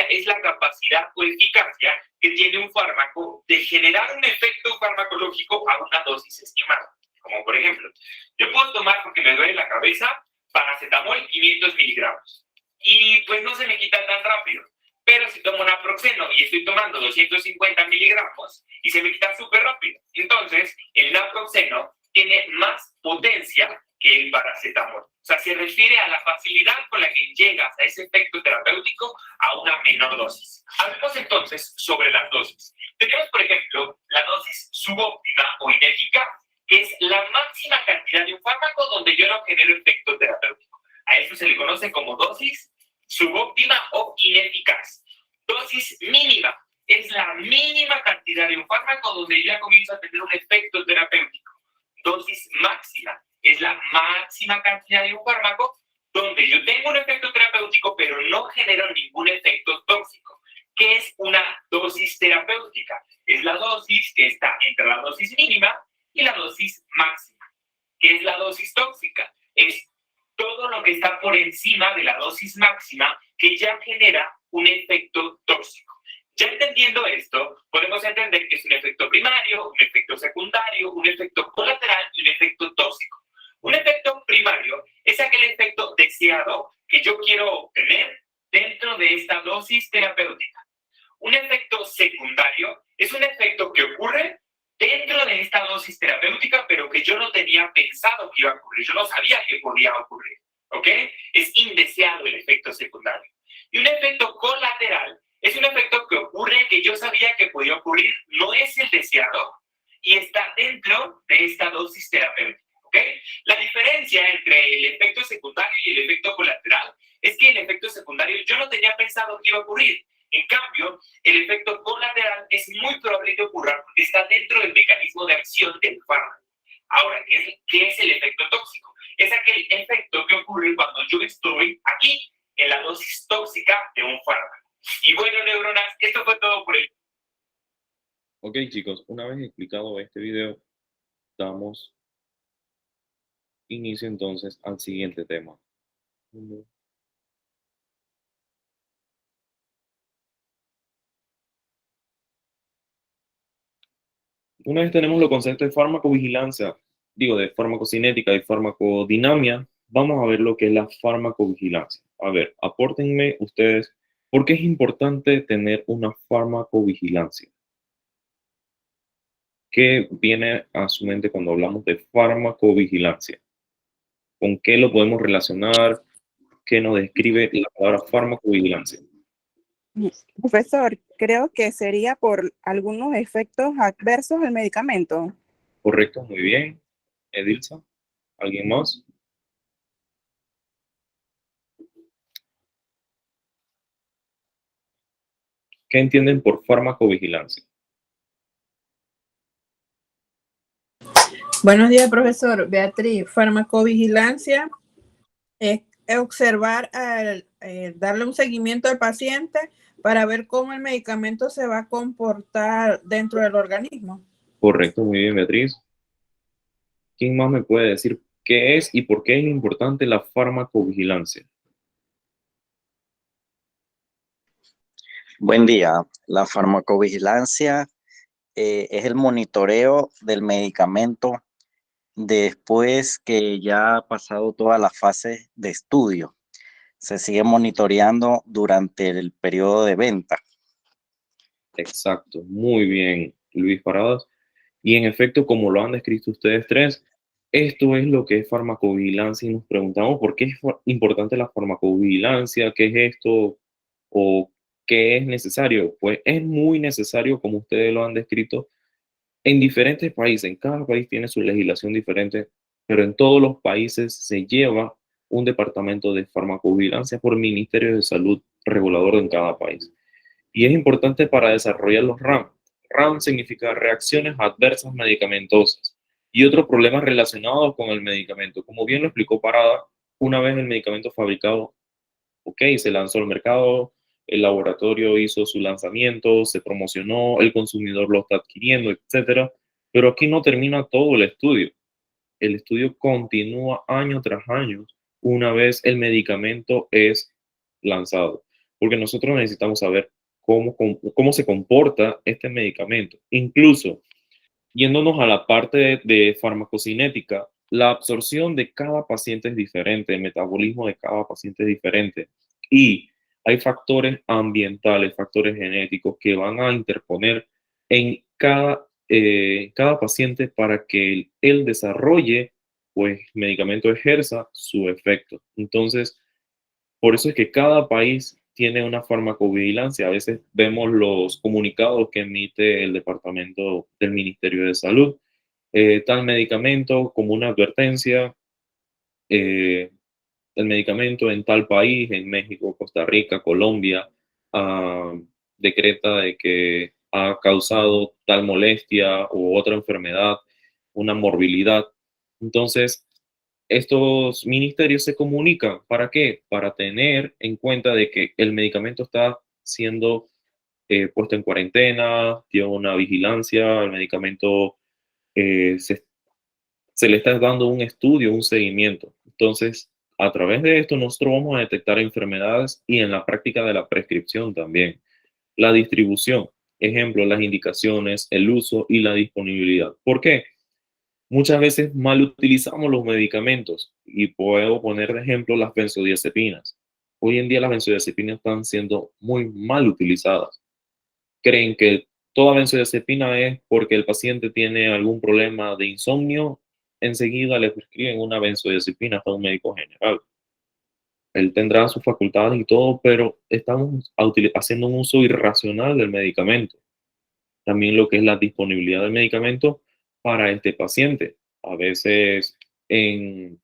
es la capacidad o eficacia que tiene un fármaco de generar un efecto farmacológico a una dosis estimada. Como por ejemplo, yo puedo tomar, porque me duele la cabeza, paracetamol 500 miligramos. Y pues no se me quita tan rápido. Pero si tomo naproxeno y estoy tomando 250 miligramos y se me quita súper rápido. Entonces, el naproxeno tiene más potencia que el paracetamol. O sea, se refiere a la facilidad con la que llegas a ese efecto terapéutico a una menor dosis. Hablemos entonces sobre las dosis. Tenemos, por ejemplo, la dosis subóptima o ineficaz, que es la máxima cantidad de un fármaco donde yo no genero efecto terapéutico. A eso se le conoce como dosis subóptima o ineficaz. Dosis mínima es la mínima cantidad de un fármaco donde ya comienza a tener un efecto terapéutico. Dosis máxima es la máxima cantidad de un fármaco donde yo tengo un efecto terapéutico pero no genero ningún efecto tóxico. ¿Qué es una dosis terapéutica? Es la dosis que está entre la dosis mínima y la dosis máxima. ¿Qué es la dosis tóxica? Es todo lo que está por encima de la dosis máxima que ya genera un efecto tóxico. Ya entendiendo esto, podemos entender que es un efecto primario, un efecto secundario, un efecto colateral y un efecto tóxico. Un efecto primario es aquel efecto deseado que yo quiero obtener dentro de esta dosis terapéutica. Un efecto secundario es un efecto que ocurre dentro de esta dosis terapéutica, pero que yo no tenía pensado que iba a ocurrir. Yo no sabía que podía ocurrir. ¿Ok? Es indeseado el efecto secundario. Y un efecto colateral es un efecto que ocurre que yo sabía que podía ocurrir, no es el deseado y está dentro de esta dosis terapéutica. ¿Ok? La diferencia entre el efecto secundario y el efecto colateral es que el efecto secundario yo no tenía pensado que iba a ocurrir. En cambio, el efecto colateral es muy probable que ocurra porque está dentro del mecanismo de acción del fármaco. Ahora, ¿qué es el efecto tóxico? Es aquel efecto que ocurre cuando yo estoy aquí en la dosis tóxica de un fármaco. Y bueno, neuronas, esto fue todo por el... Ok, chicos, una vez explicado este video, damos inicio entonces al siguiente tema. Una vez tenemos los conceptos de farmacovigilancia, de farmacocinética y farmacodinamia, vamos a ver lo que es la farmacovigilancia. A ver, apórtenme ustedes, ¿por qué es importante tener una farmacovigilancia? ¿Qué viene a su mente cuando hablamos de farmacovigilancia? ¿Con qué lo podemos relacionar? ¿Qué nos describe la palabra farmacovigilancia? Profesor, creo que sería por algunos efectos adversos del medicamento. Correcto, muy bien. Edilsa, ¿alguien más? ¿Qué entienden por farmacovigilancia? Buenos días, profesor. Beatriz, farmacovigilancia es observar, darle un seguimiento al paciente para ver cómo el medicamento se va a comportar dentro del organismo. Correcto, muy bien, Beatriz. ¿Quién más me puede decir qué es y por qué es importante la farmacovigilancia? Buen día. La farmacovigilancia es el monitoreo del medicamento después que ya ha pasado toda la fase de estudio. Se sigue monitoreando durante el periodo de venta. Exacto, muy bien, Luis Paradas. Y en efecto, como lo han descrito ustedes tres, esto es lo que es farmacovigilancia y nos preguntamos por qué es importante la farmacovigilancia, qué es esto o qué es necesario. Pues es muy necesario, como ustedes lo han descrito, en diferentes países. En cada país tiene su legislación diferente, pero en todos los países se lleva un departamento de farmacovigilancia por Ministerio de Salud regulador en cada país. Y es importante para desarrollar los RAM. RAM significa reacciones adversas medicamentosas y otros problemas relacionados con el medicamento. Como bien lo explicó Parada, una vez el medicamento fabricado, ok, se lanzó al mercado, el laboratorio hizo su lanzamiento, se promocionó, el consumidor lo está adquiriendo, etcétera. Pero aquí no termina todo el estudio. El estudio continúa año tras año una vez el medicamento es lanzado, porque nosotros necesitamos saber cómo se comporta este medicamento. Incluso, yéndonos a la parte de farmacocinética, la absorción de cada paciente es diferente, el metabolismo de cada paciente es diferente y hay factores ambientales, factores genéticos que van a interponer en cada paciente para que él desarrolle, pues, medicamento ejerza su efecto. Entonces, por eso es que cada país tiene una farmacovigilancia. A veces vemos los comunicados que emite el departamento del Ministerio de Salud. Tal medicamento como una advertencia, eh, el medicamento en tal país, en México, Costa Rica, Colombia, ah, decreta de que ha causado tal molestia u otra enfermedad, una morbilidad. Entonces, estos ministerios se comunican. ¿Para qué? Para tener en cuenta de que el medicamento está siendo puesto en cuarentena, tiene una vigilancia, el medicamento se le está dando un estudio, un seguimiento. Entonces, a través de esto, nosotros vamos a detectar enfermedades y en la práctica de la prescripción también. La distribución, ejemplo, las indicaciones, el uso y la disponibilidad. ¿Por qué? Muchas veces mal utilizamos los medicamentos y puedo poner de ejemplo las benzodiazepinas. Hoy en día las benzodiazepinas están siendo muy mal utilizadas. Creen que toda benzodiazepina es porque el paciente tiene algún problema de insomnio, enseguida le prescriben una benzodiazepina hasta un médico general. Él tendrá sus facultades y todo, pero estamos haciendo un uso irracional del medicamento. También lo que es la disponibilidad del medicamento para este paciente. A veces en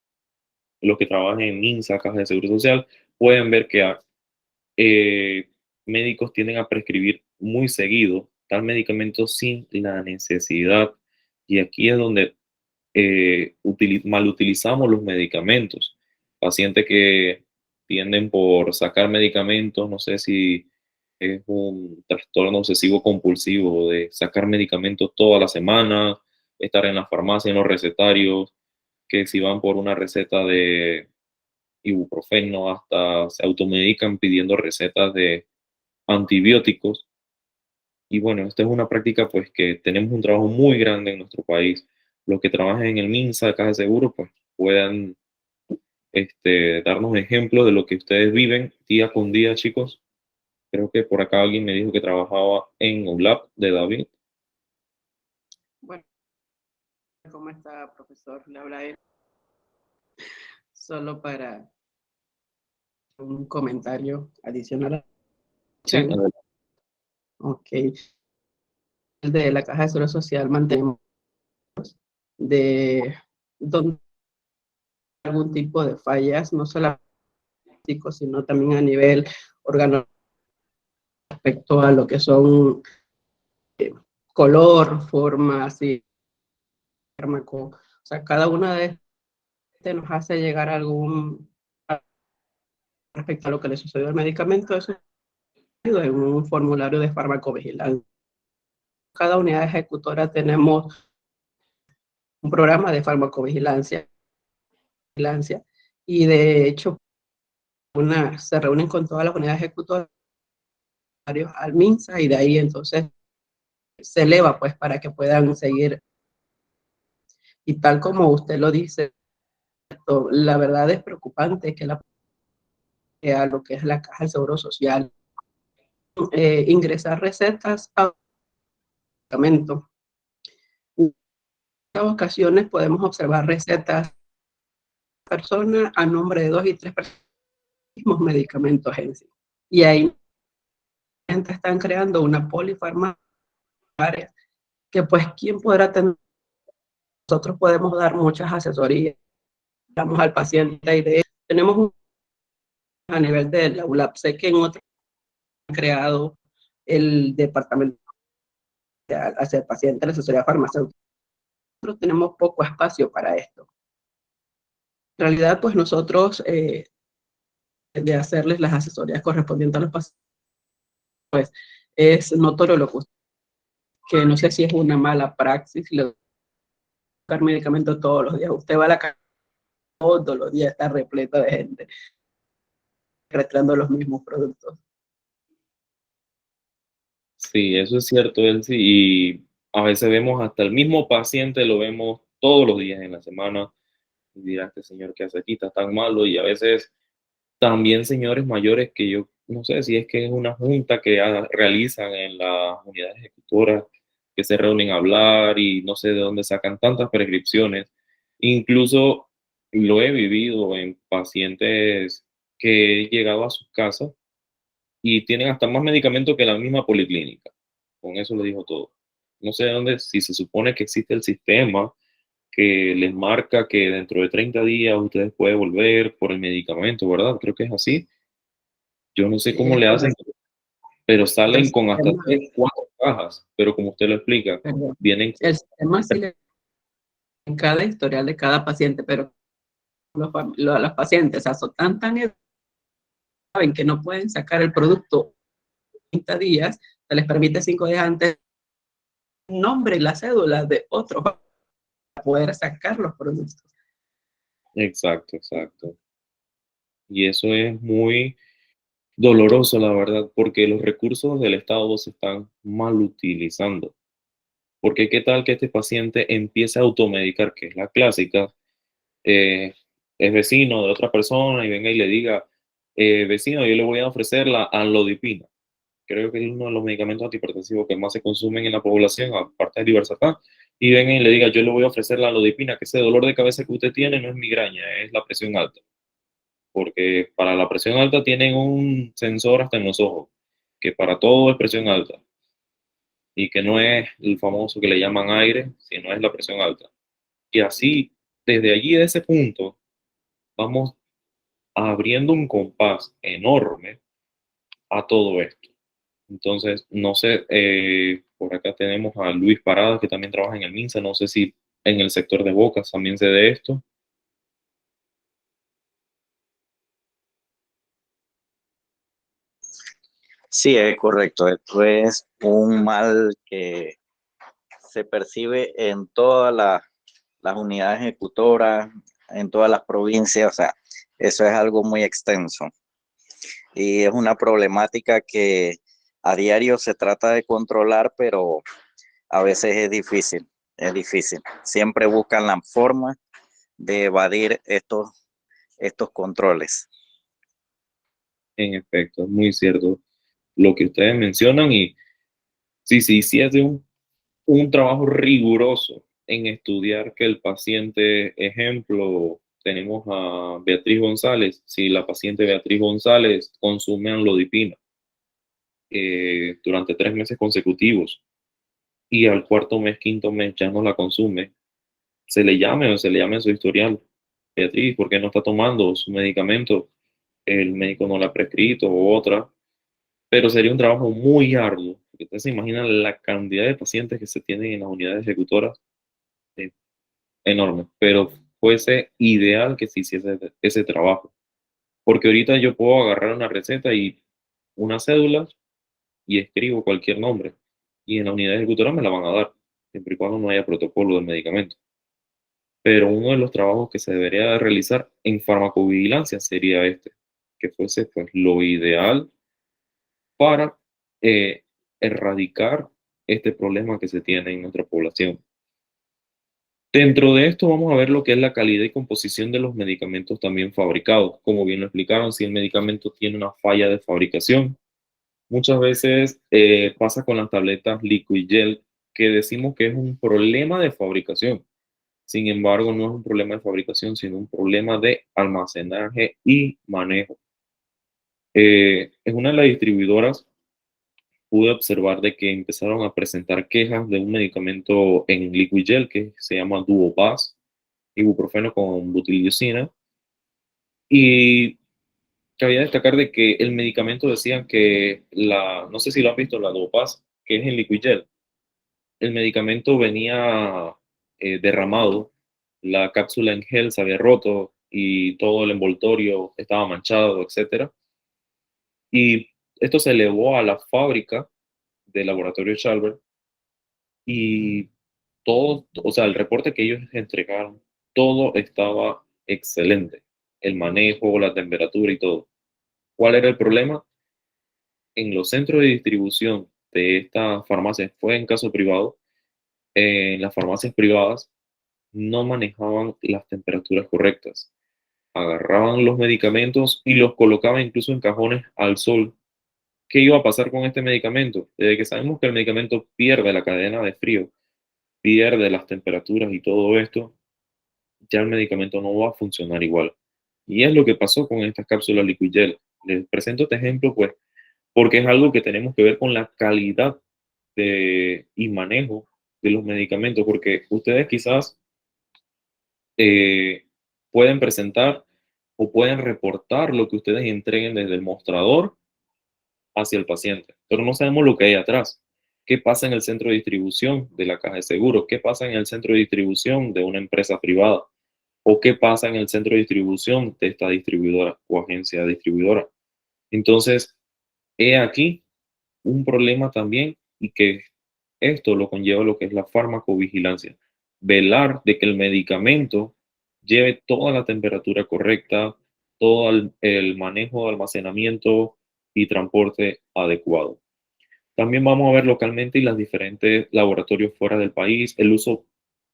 los que trabajan en MINSA, Caja de Seguro Social, pueden ver que médicos tienden a prescribir muy seguido tal medicamento sin la necesidad. Y aquí es donde mal utilizamos los medicamentos. Pacientes que tienden por sacar medicamentos, no sé si es un trastorno obsesivo compulsivo de sacar medicamentos toda la semana, estar en la farmacia, en los recetarios, que si van por una receta de ibuprofeno, hasta se automedican pidiendo recetas de antibióticos. Y bueno, esta es una práctica pues que tenemos un trabajo muy grande en nuestro país. Los que trabajan en el MINSA, Caja de Seguro, pues puedan darnos ejemplos de lo que ustedes viven día con día, chicos. Creo que por acá alguien me dijo que trabajaba en ULAP de David. Bueno, ¿cómo está, profesor? Le habla él. Solo para un comentario adicional. Sí, adelante. Ok. De la Caja de Seguro Social mantenemos de donde algún tipo de fallas, no solamente sino también a nivel órgano respecto a lo que son color, formas y fármaco. O sea, cada una de estas nos hace llegar algún respecto a lo que le sucedió al medicamento, eso en un formulario de farmacovigilancia. Cada unidad ejecutora tenemos un programa de farmacovigilancia y de hecho se reúnen con todas las unidades ejecutorias al MINSA y de ahí entonces se eleva pues para que puedan seguir. Y tal como usted lo dice, la verdad es preocupante que a lo que es la Caja del Seguro Social ingresar recetas a medicamento. En muchas ocasiones podemos observar recetas personas a nombre de 2 y 3 personas, mismos medicamentos en sí. Y ahí gente están creando una polifarmacia que pues quién podrá atender. Nosotros podemos dar muchas asesorías, damos al paciente y de tenemos a nivel de la ULAP, sé que en otros han creado el departamento hacia el paciente, la asesoría farmacéutica. Nosotros tenemos poco espacio para esto. En realidad, pues nosotros de hacerles las asesorías correspondientes a los pacientes, pues es notorio lo que no sé si es una mala praxis, le buscar medicamentos todos los días. Usted va a la calle todos los días, está repleta de gente recreando los mismos productos. Sí, eso es cierto, Elsie, y a veces vemos hasta el mismo paciente, lo vemos todos los días en la semana, y dirá, este señor que hace aquí está tan malo, y a veces también señores mayores que yo no sé si es que es una junta que realizan en las unidades ejecutoras, que se reúnen a hablar y no sé de dónde sacan tantas prescripciones. Incluso lo he vivido en pacientes que he llegado a sus casas y tienen hasta más medicamentos que la misma policlínica. Con eso le digo todo. No sé de dónde, si se supone que existe el sistema que les marca que dentro de 30 días ustedes pueden volver por el medicamento, ¿verdad? Creo que es así. Yo no sé cómo le hacen, pero salen con hasta 3, 4 cajas, pero como usted lo explica, vienen... El sistema sí le en cada historial de cada paciente, pero los pacientes, o sea, son tan saben que no pueden sacar el producto 30 días, se les permite 5 días antes el nombre y la cédula de otro para poder sacar los productos. Exacto, exacto. Y eso es muy doloroso, la verdad, porque los recursos del Estado se están mal utilizando. Porque qué tal que este paciente empiece a automedicar, que es la clásica, es vecino de otra persona y venga y le diga, vecino, yo le voy a ofrecer la amlodipina. Creo que es uno de los medicamentos antihipertensivos que más se consumen en la población, aparte del Ibersatar, y venga y le diga, yo le voy a ofrecer la amlodipina, que ese dolor de cabeza que usted tiene no es migraña, es la presión alta. Porque para la presión alta tienen un sensor hasta en los ojos, que para todo es presión alta, y que no es el famoso que le llaman aire, sino es la presión alta. Y así, desde allí, de ese punto, vamos abriendo un compás enorme a todo esto. Entonces, no sé, por acá tenemos a Luis Parada, que también trabaja en el MINSA, no sé si en el sector de Bocas también se de esto. Sí, es correcto. Esto es un mal que se percibe en todas las unidades ejecutoras, en todas las provincias. O sea, eso es algo muy extenso. Y es una problemática que a diario se trata de controlar, pero a veces es difícil, es difícil. Siempre buscan la forma de evadir estos controles. En efecto, es muy cierto lo que ustedes mencionan y sí es de un trabajo riguroso en estudiar que el paciente, ejemplo, tenemos a Beatriz González, si la paciente Beatriz González consume amlodipina, durante 3 meses consecutivos y al cuarto mes, quinto mes ya no la consume, se le llame o se le llame en su historial, Beatriz, ¿por qué no está tomando su medicamento? El médico no la ha prescrito o otra, pero sería un trabajo muy arduo. Porque ustedes se imaginan la cantidad de pacientes que se tienen en las unidades ejecutoras, eh, enorme, pero fuese ideal que se hiciese ese trabajo. Porque ahorita yo puedo agarrar una receta y una cédula y escribo cualquier nombre. Y en la unidad ejecutora me la van a dar, siempre y cuando no haya protocolo del medicamento. Pero uno de los trabajos que se debería de realizar en farmacovigilancia sería este, que fuese pues lo ideal para eh, erradicar este problema que se tiene en nuestra población. Dentro de esto vamos a ver lo que es la calidad y composición de los medicamentos también fabricados. Como bien lo explicaron, si el medicamento tiene una falla de fabricación, muchas veces pasa con las tabletas Liquid Gel, que decimos que es un problema de fabricación. Sin embargo, no es un problema de fabricación, sino un problema de almacenaje y manejo. En una de las distribuidoras pude observar de que empezaron a presentar quejas de un medicamento en Liquid Gel que se llama Duopas, ibuprofeno con butiliricina, y cabía destacar de que el medicamento decían que no sé si lo han visto, la Duopas, que es en Liquid Gel, el medicamento venía derramado, la cápsula en gel se había roto y todo el envoltorio estaba manchado, etcétera. Y esto se elevó a la fábrica del laboratorio Schalberg y todo, o sea, el reporte que ellos entregaron, todo estaba excelente. El manejo, la temperatura y todo. ¿Cuál era el problema? En los centros de distribución de esta farmacia, fue en caso privado, en las farmacias privadas no manejaban las temperaturas correctas. Agarraban los medicamentos y los colocaban incluso en cajones al sol. ¿Qué iba a pasar con este medicamento? Desde que sabemos que el medicamento pierde la cadena de frío, pierde las temperaturas y todo esto, ya el medicamento no va a funcionar igual. Y es lo que pasó con estas cápsulas Liquid Gel. Les presento este ejemplo, pues, porque es algo que tenemos que ver con la calidad y manejo de los medicamentos, porque ustedes quizás pueden presentar o pueden reportar lo que ustedes entreguen desde el mostrador hacia el paciente, pero no sabemos lo que hay atrás. ¿Qué pasa en el centro de distribución de la caja de seguros? ¿Qué pasa en el centro de distribución de una empresa privada? ¿O qué pasa en el centro de distribución de esta distribuidora o agencia distribuidora? Entonces, he aquí un problema también y que esto lo conlleva lo que es la farmacovigilancia. Velar de que el medicamento lleve toda la temperatura correcta, todo el manejo de almacenamiento y transporte adecuado. También vamos a ver localmente y los diferentes laboratorios fuera del país, el uso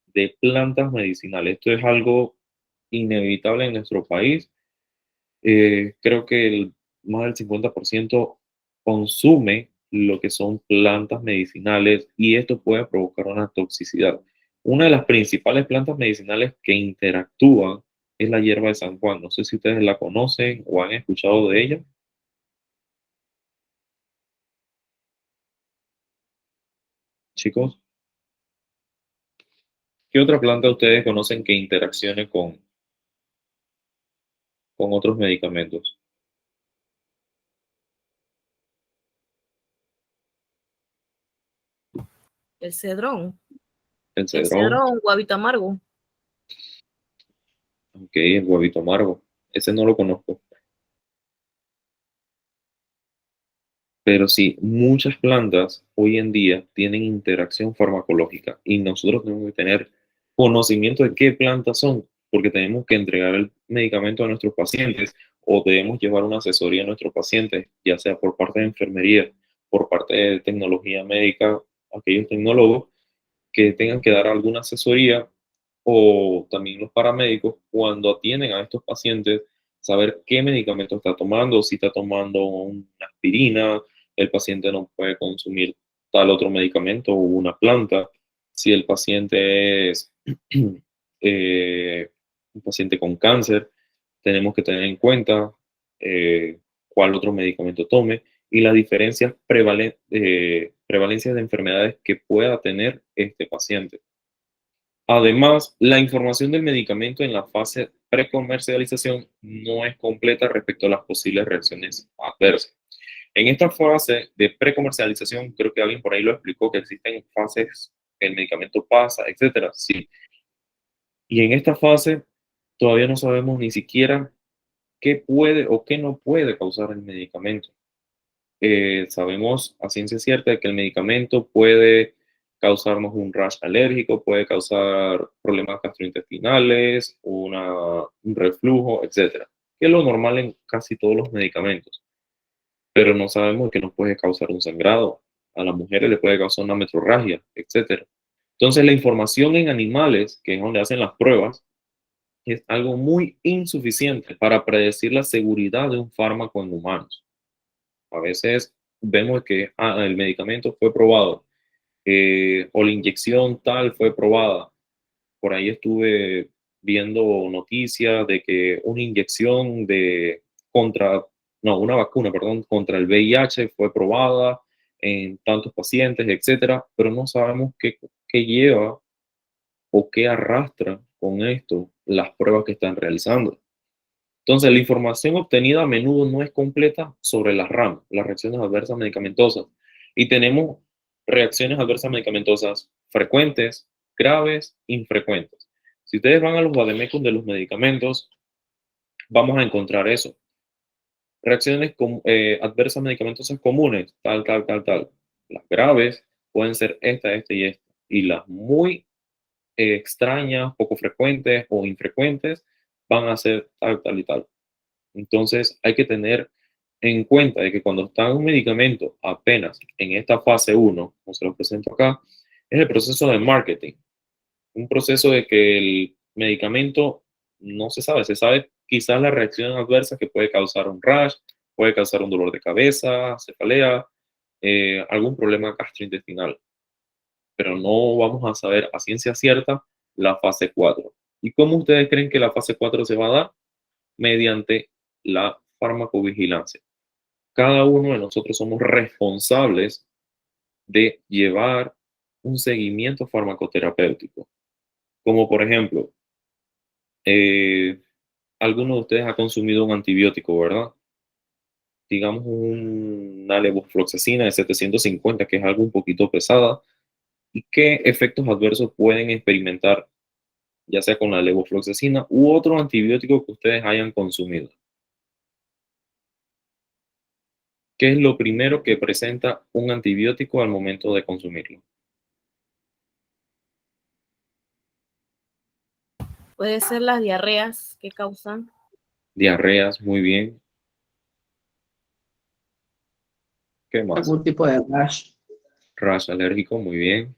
de plantas medicinales. Esto es algo inevitable en nuestro país. Creo que más del 50% consume lo que son plantas medicinales y esto puede provocar una toxicidad. Una de las principales plantas medicinales que interactúan es la hierba de San Juan. No sé si ustedes la conocen o han escuchado de ella. Chicos, ¿qué otra planta ustedes conocen que interaccione con otros medicamentos? El cedrón. El El cedrón, cedrón, guavito amargo. ok, el huevito amargo. Ese no lo conozco. Pero sí, muchas plantas hoy en día tienen interacción farmacológica y nosotros tenemos que tener conocimiento de qué plantas son, porque tenemos que entregar el medicamento a nuestros pacientes o debemos llevar una asesoría a nuestros pacientes, ya sea por parte de enfermería, por parte de tecnología médica, aquellos tecnólogos que tengan que dar alguna asesoría o también los paramédicos cuando atienden a estos pacientes, saber qué medicamento está tomando, si está tomando una aspirina, el paciente no puede consumir tal otro medicamento o una planta, si el paciente es un paciente con cáncer, tenemos que tener en cuenta cuál otro medicamento tome y las diferencias prevalencias de enfermedades que pueda tener este paciente. Además, la información del medicamento en la fase precomercialización no es completa respecto a las posibles reacciones adversas. En esta fase de precomercialización, creo que alguien por ahí lo explicó, que existen fases, el medicamento pasa, etcétera. Sí. Y en esta fase todavía no sabemos ni siquiera qué puede o qué no puede causar el medicamento. Sabemos a ciencia cierta que el medicamento puede causarnos un rash alérgico, puede causar problemas gastrointestinales, un reflujo, etcétera, que es lo normal en casi todos los medicamentos. Pero no sabemos que nos puede causar un sangrado, a las mujeres le puede causar una metrorragia, etcétera. Entonces, la información en animales, que es donde hacen las pruebas, es algo muy insuficiente para predecir la seguridad de un fármaco en humanos. A veces vemos que el medicamento fue probado o la inyección tal fue probada. Por ahí estuve viendo noticias de que una inyección una vacuna, perdón, contra el VIH fue probada en tantos pacientes, etcétera, pero no sabemos qué lleva o qué arrastra con esto las pruebas que están realizando. Entonces, la información obtenida a menudo no es completa sobre las RAM, las reacciones adversas medicamentosas. Y tenemos reacciones adversas medicamentosas frecuentes, graves, infrecuentes. Si ustedes van a los vademecum de los medicamentos, vamos a encontrar eso. Reacciones adversas medicamentosas comunes, tal. Las graves pueden ser esta y esta. Y las muy extrañas, poco frecuentes o infrecuentes van a ser tal y tal. Entonces hay que tener en cuenta de que cuando está un medicamento apenas en esta fase 1, como se lo presento acá, es el proceso de marketing. Un proceso de que el medicamento no se sabe quizás la reacción adversa que puede causar un rash, puede causar un dolor de cabeza, cefalea, algún problema gastrointestinal. Pero no vamos a saber a ciencia cierta la fase 4. ¿Y cómo ustedes creen que la fase 4 se va a dar? Mediante la farmacovigilancia. Cada uno de nosotros somos responsables de llevar un seguimiento farmacoterapéutico. Como por ejemplo, alguno de ustedes ha consumido un antibiótico, ¿verdad? Digamos una levofloxacina de 750, que es algo un poquito pesada. ¿Y qué efectos adversos pueden experimentar, ya sea con la levofloxacina u otro antibiótico que ustedes hayan consumido? ¿Qué es lo primero que presenta un antibiótico al momento de consumirlo? Puede ser las diarreas que causan. Diarreas, muy bien. ¿Qué más? Algún tipo de rash. Rash alérgico, muy bien.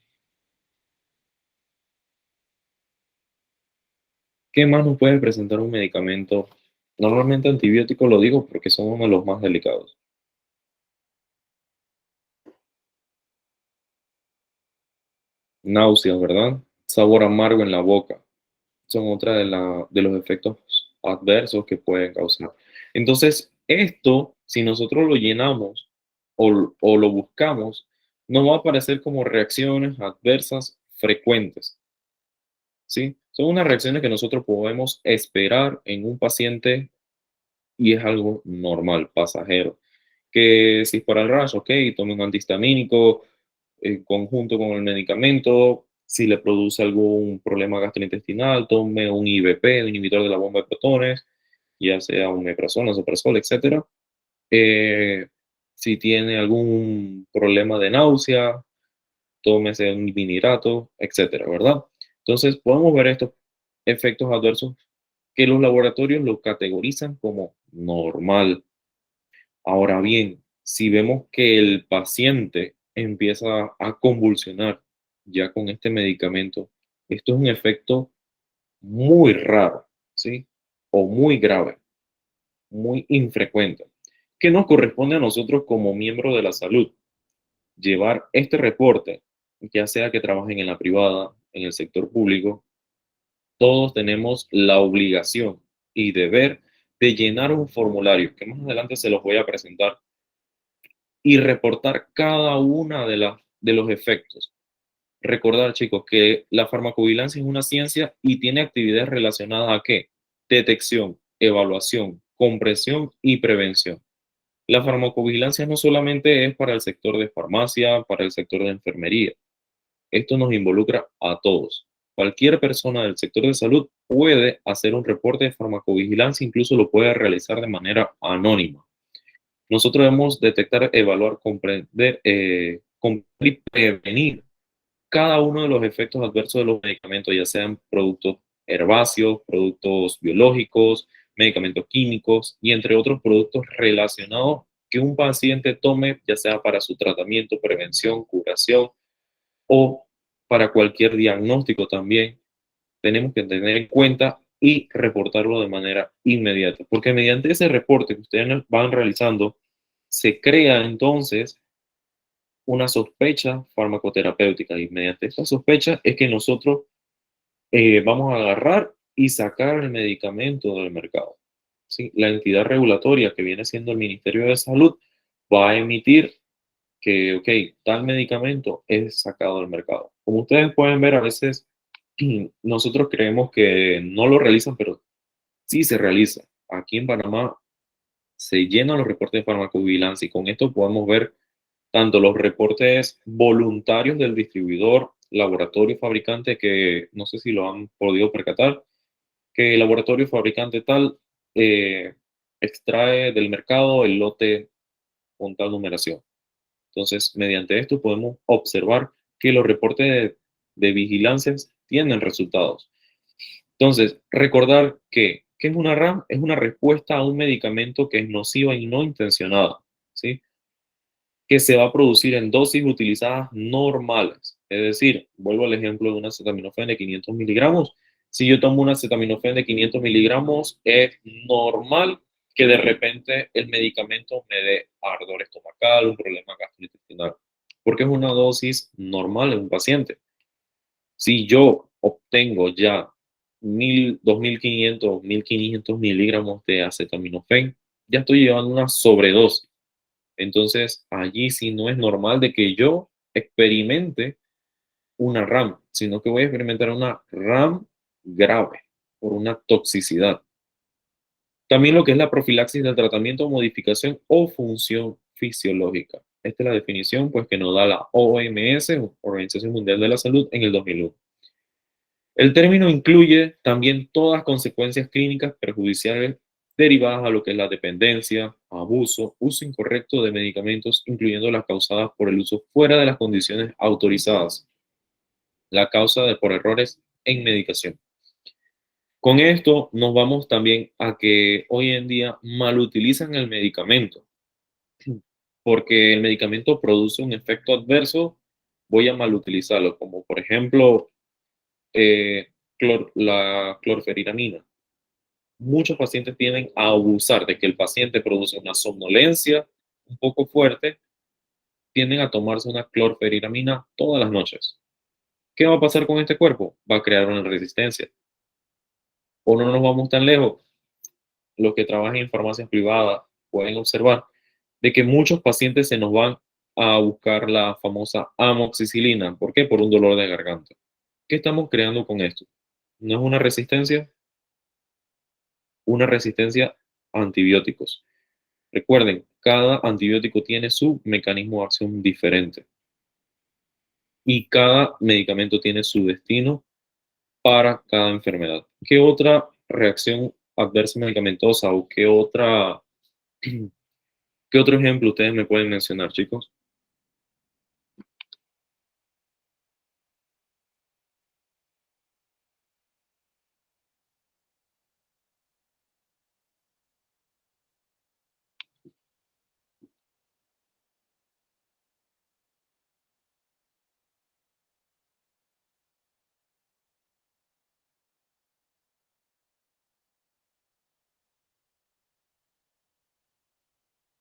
¿Qué más nos puede presentar un medicamento? Normalmente antibióticos lo digo porque son uno de los más delicados. Náuseas, ¿verdad? Sabor amargo en la boca. Son otra de los efectos adversos que pueden causar. Entonces, esto, si nosotros lo llenamos o lo buscamos, nos va a aparecer como reacciones adversas frecuentes. ¿Sí? Son unas reacciones que nosotros podemos esperar en un paciente y es algo normal, pasajero. Que si para el rash, ok, tome un antihistamínico en conjunto con el medicamento. Si le produce algún problema gastrointestinal, tome un IBP, un inhibidor de la bomba de protones, ya sea un meprazol, omeprazol, etc. Si tiene algún problema de náusea, tómese un vinirato, etcétera, ¿verdad? Entonces, podemos ver estos efectos adversos que los laboratorios lo categorizan como normal. Ahora bien, si vemos que el paciente empieza a convulsionar ya con este medicamento, esto es un efecto muy raro, ¿sí? O muy grave, muy infrecuente, que nos corresponde a nosotros como miembros de la salud llevar este reporte, ya sea que trabajen en la privada, en el sector público. Todos tenemos la obligación y deber de llenar un formulario, que más adelante se los voy a presentar, y reportar cada una de los efectos. Recordar, chicos, que la farmacovigilancia es una ciencia y tiene actividades relacionadas a ¿qué? Detección, evaluación, comprensión y prevención. La farmacovigilancia no solamente es para el sector de farmacia, para el sector de enfermería. Esto nos involucra a todos. Cualquier persona del sector de salud puede hacer un reporte de farmacovigilancia, incluso lo puede realizar de manera anónima. Nosotros debemos detectar, evaluar, comprender, y prevenir cada uno de los efectos adversos de los medicamentos, ya sean productos herbáceos, productos biológicos, medicamentos químicos y entre otros productos relacionados que un paciente tome, ya sea para su tratamiento, prevención, curación o para cualquier diagnóstico también. Tenemos que tener en cuenta y reportarlo de manera inmediata, porque mediante ese reporte que ustedes van realizando, se crea entonces una sospecha farmacoterapéutica y mediante esta sospecha es que nosotros vamos a agarrar y sacar el medicamento del mercado. ¿Sí? La entidad regulatoria que viene siendo el Ministerio de Salud va a emitir que, ok, tal medicamento es sacado del mercado. Como ustedes pueden ver, a veces nosotros creemos que no lo realizan, pero sí se realiza. Aquí en Panamá se llenan los reportes de farmacovigilancia y con esto podemos ver tanto los reportes voluntarios del distribuidor, laboratorio, fabricante, que no sé si lo han podido percatar, que el laboratorio fabricante tal extrae del mercado el lote con tal numeración. Entonces, mediante esto podemos observar que los reportes de vigilancia tienen resultados. Entonces, recordar que ¿qué es una RAM? Es una respuesta a un medicamento que es nociva y no intencionada, ¿sí? Que se va a producir en dosis utilizadas normales. Es decir, vuelvo al ejemplo de una acetaminofén de 500 miligramos. Si yo tomo una acetaminofén de 500 miligramos, es normal que de repente el medicamento me dé ardor estomacal, un problema gastrointestinal, porque es una dosis normal en un paciente. Si yo obtengo ya 1000, 2500, 1500 miligramos de acetaminofén, ya estoy llevando una sobredosis. Entonces, allí sí no es normal de que yo experimente una RAM, sino que voy a experimentar una RAM grave por una toxicidad. También lo que es la profilaxis del tratamiento, modificación o función fisiológica. Esta es la definición pues, que nos da la OMS, Organización Mundial de la Salud, en el 2001. El término incluye también todas consecuencias clínicas perjudiciales derivadas a lo que es la dependencia, abuso, uso incorrecto de medicamentos, incluyendo las causadas por el uso fuera de las condiciones autorizadas, la causa de por errores en medicación. Con esto nos vamos también a que hoy en día malutilizan el medicamento, porque el medicamento produce un efecto adverso, voy a malutilizarlo, como por ejemplo la clorfeniramina. Muchos pacientes tienden a abusar de que el paciente produce una somnolencia un poco fuerte, tienden a tomarse una clorfeniramina todas las noches. ¿Qué va a pasar con este cuerpo? Va a crear una resistencia. O no nos vamos tan lejos. Los que trabajan en farmacias privadas pueden observar de que muchos pacientes se nos van a buscar la famosa amoxicilina. ¿Por qué? Por un dolor de garganta. ¿Qué estamos creando con esto? ¿No es una resistencia? Una resistencia a antibióticos. Recuerden, cada antibiótico tiene su mecanismo de acción diferente y cada medicamento tiene su destino para cada enfermedad. ¿Qué otra reacción adversa medicamentosa o qué otro ejemplo ustedes me pueden mencionar, chicos?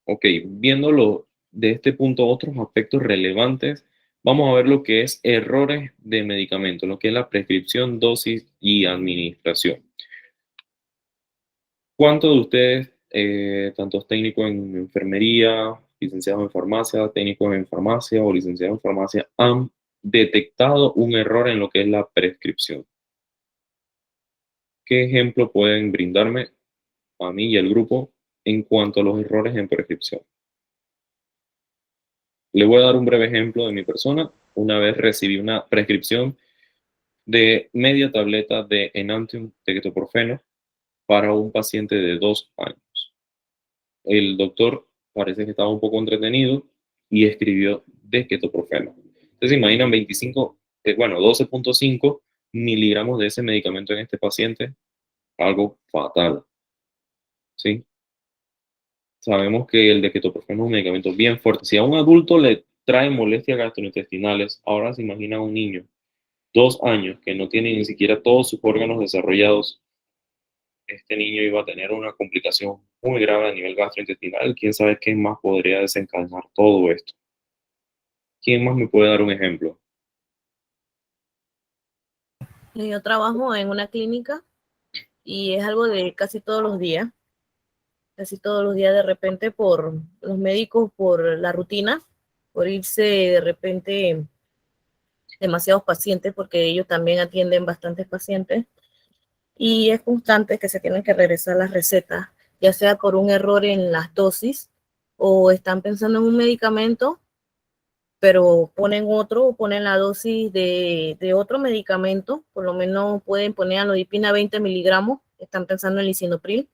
Ok, viéndolo de este punto, otros aspectos relevantes, vamos a ver lo que es errores de medicamentos, lo que es la prescripción, dosis y administración. ¿Cuántos de ustedes, tantos técnicos en enfermería, licenciados en farmacia, técnicos en farmacia o licenciados en farmacia han detectado un error en lo que es la prescripción. ¿Qué ejemplo pueden brindarme a mí y al grupo en cuanto a los errores en prescripción? Le voy a dar un breve ejemplo de mi persona. Una vez recibí una prescripción de media tableta de Enantium de ketoprofeno para un paciente de 2 años. El doctor parece que estaba un poco entretenido y escribió de ketoprofeno. Entonces, imaginan 12.5 miligramos de ese medicamento en este paciente, algo fatal, ¿sí? Sabemos que el de ketoprofeno es un medicamento bien fuerte. Si a un adulto le trae molestias gastrointestinales, ahora se imagina a un niño, 2 años, que no tiene ni siquiera todos sus órganos desarrollados. Este niño iba a tener una complicación muy grave a nivel gastrointestinal. ¿Quién sabe qué más podría desencadenar todo esto? ¿Quién más me puede dar un ejemplo? Yo trabajo en una clínica y es algo de casi todos los días. Casi todos los días de repente por los médicos, por la rutina, por irse de repente demasiados pacientes, porque ellos también atienden bastantes pacientes. Y es constante que se tienen que regresar las recetas, ya sea por un error en las dosis o están pensando en un medicamento, pero ponen otro o ponen la dosis de otro medicamento. Por lo menos pueden poner anodipina 20 miligramos, están pensando en lisinopril.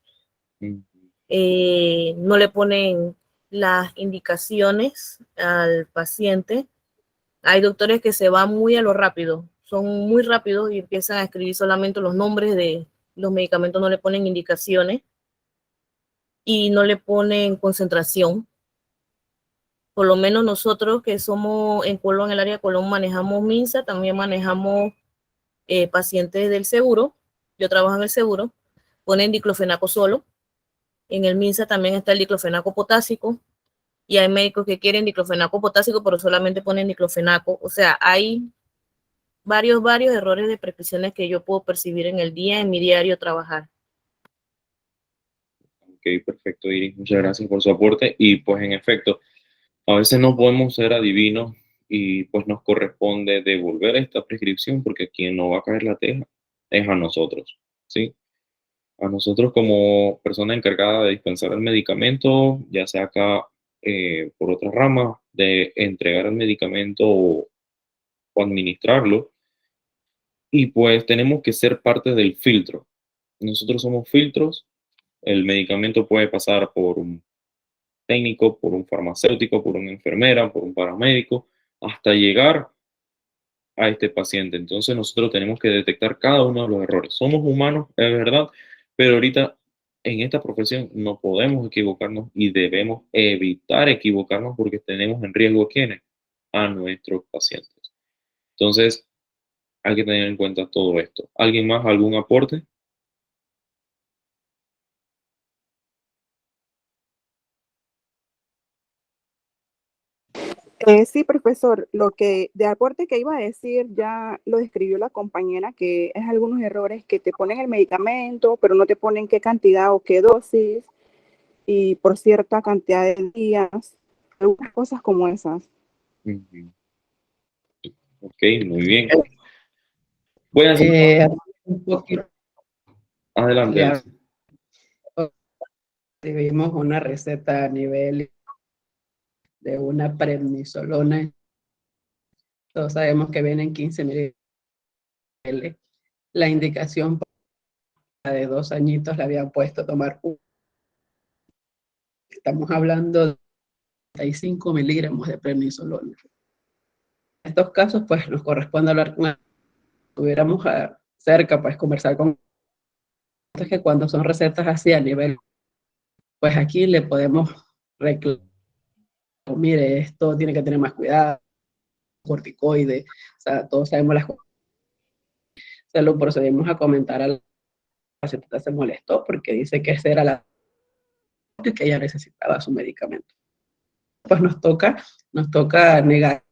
No le ponen las indicaciones al paciente. Hay doctores que se van muy a lo rápido, son muy rápidos y empiezan a escribir solamente los nombres de los medicamentos, no le ponen indicaciones y no le ponen concentración. Por lo menos nosotros que somos en Colón, en el área de Colón, manejamos MINSA, también manejamos pacientes del seguro. Yo trabajo en el seguro, ponen diclofenaco solo. En el MINSA también está el diclofenaco potásico y hay médicos que quieren diclofenaco potásico pero solamente ponen diclofenaco. O sea, hay varios errores de prescripciones que yo puedo percibir en el día, en mi diario trabajar. Ok, perfecto, Iris. Muchas gracias por su aporte. Y pues en efecto, a veces no podemos ser adivinos y pues nos corresponde devolver esta prescripción porque quien no va a caer la teja es a nosotros, ¿sí? A nosotros como persona encargada de dispensar el medicamento, ya sea acá por otra rama, de entregar el medicamento o administrarlo. Y pues tenemos que ser parte del filtro. Nosotros somos filtros. El medicamento puede pasar por un técnico, por un farmacéutico, por una enfermera, por un paramédico, hasta llegar a este paciente. Entonces nosotros tenemos que detectar cada uno de los errores. Somos humanos, es verdad, pero ahorita en esta profesión no podemos equivocarnos y debemos evitar equivocarnos porque tenemos en riesgo a ¿quiénes? A nuestros pacientes. Entonces hay que tener en cuenta todo esto. ¿Alguien más, algún aporte? Sí, profesor, lo que de aporte que iba a decir ya lo describió la compañera, que es algunos errores que te ponen el medicamento, pero no te ponen qué cantidad o qué dosis y por cierta cantidad de días, algunas cosas como esas. Ok, muy bien. Voy a hacer un poquito. Adelante. Recibimos una receta a nivel de una prednisolona. Todos sabemos que vienen 15 miligramos. La indicación de 2 añitos le habían puesto a tomar Estamos hablando de 35 miligramos de prednisolona. En estos casos, pues nos corresponde hablar con tuviéramos cerca, pues conversar con que cuando son recetas así a nivel, pues aquí le podemos reclamar, mire, esto tiene que tener más cuidado, corticoide, o sea, todos sabemos las cosas. Se lo procedimos a comentar a la paciente, se molestó porque dice que esa era la y que ella necesitaba su medicamento. Pues nos toca negar.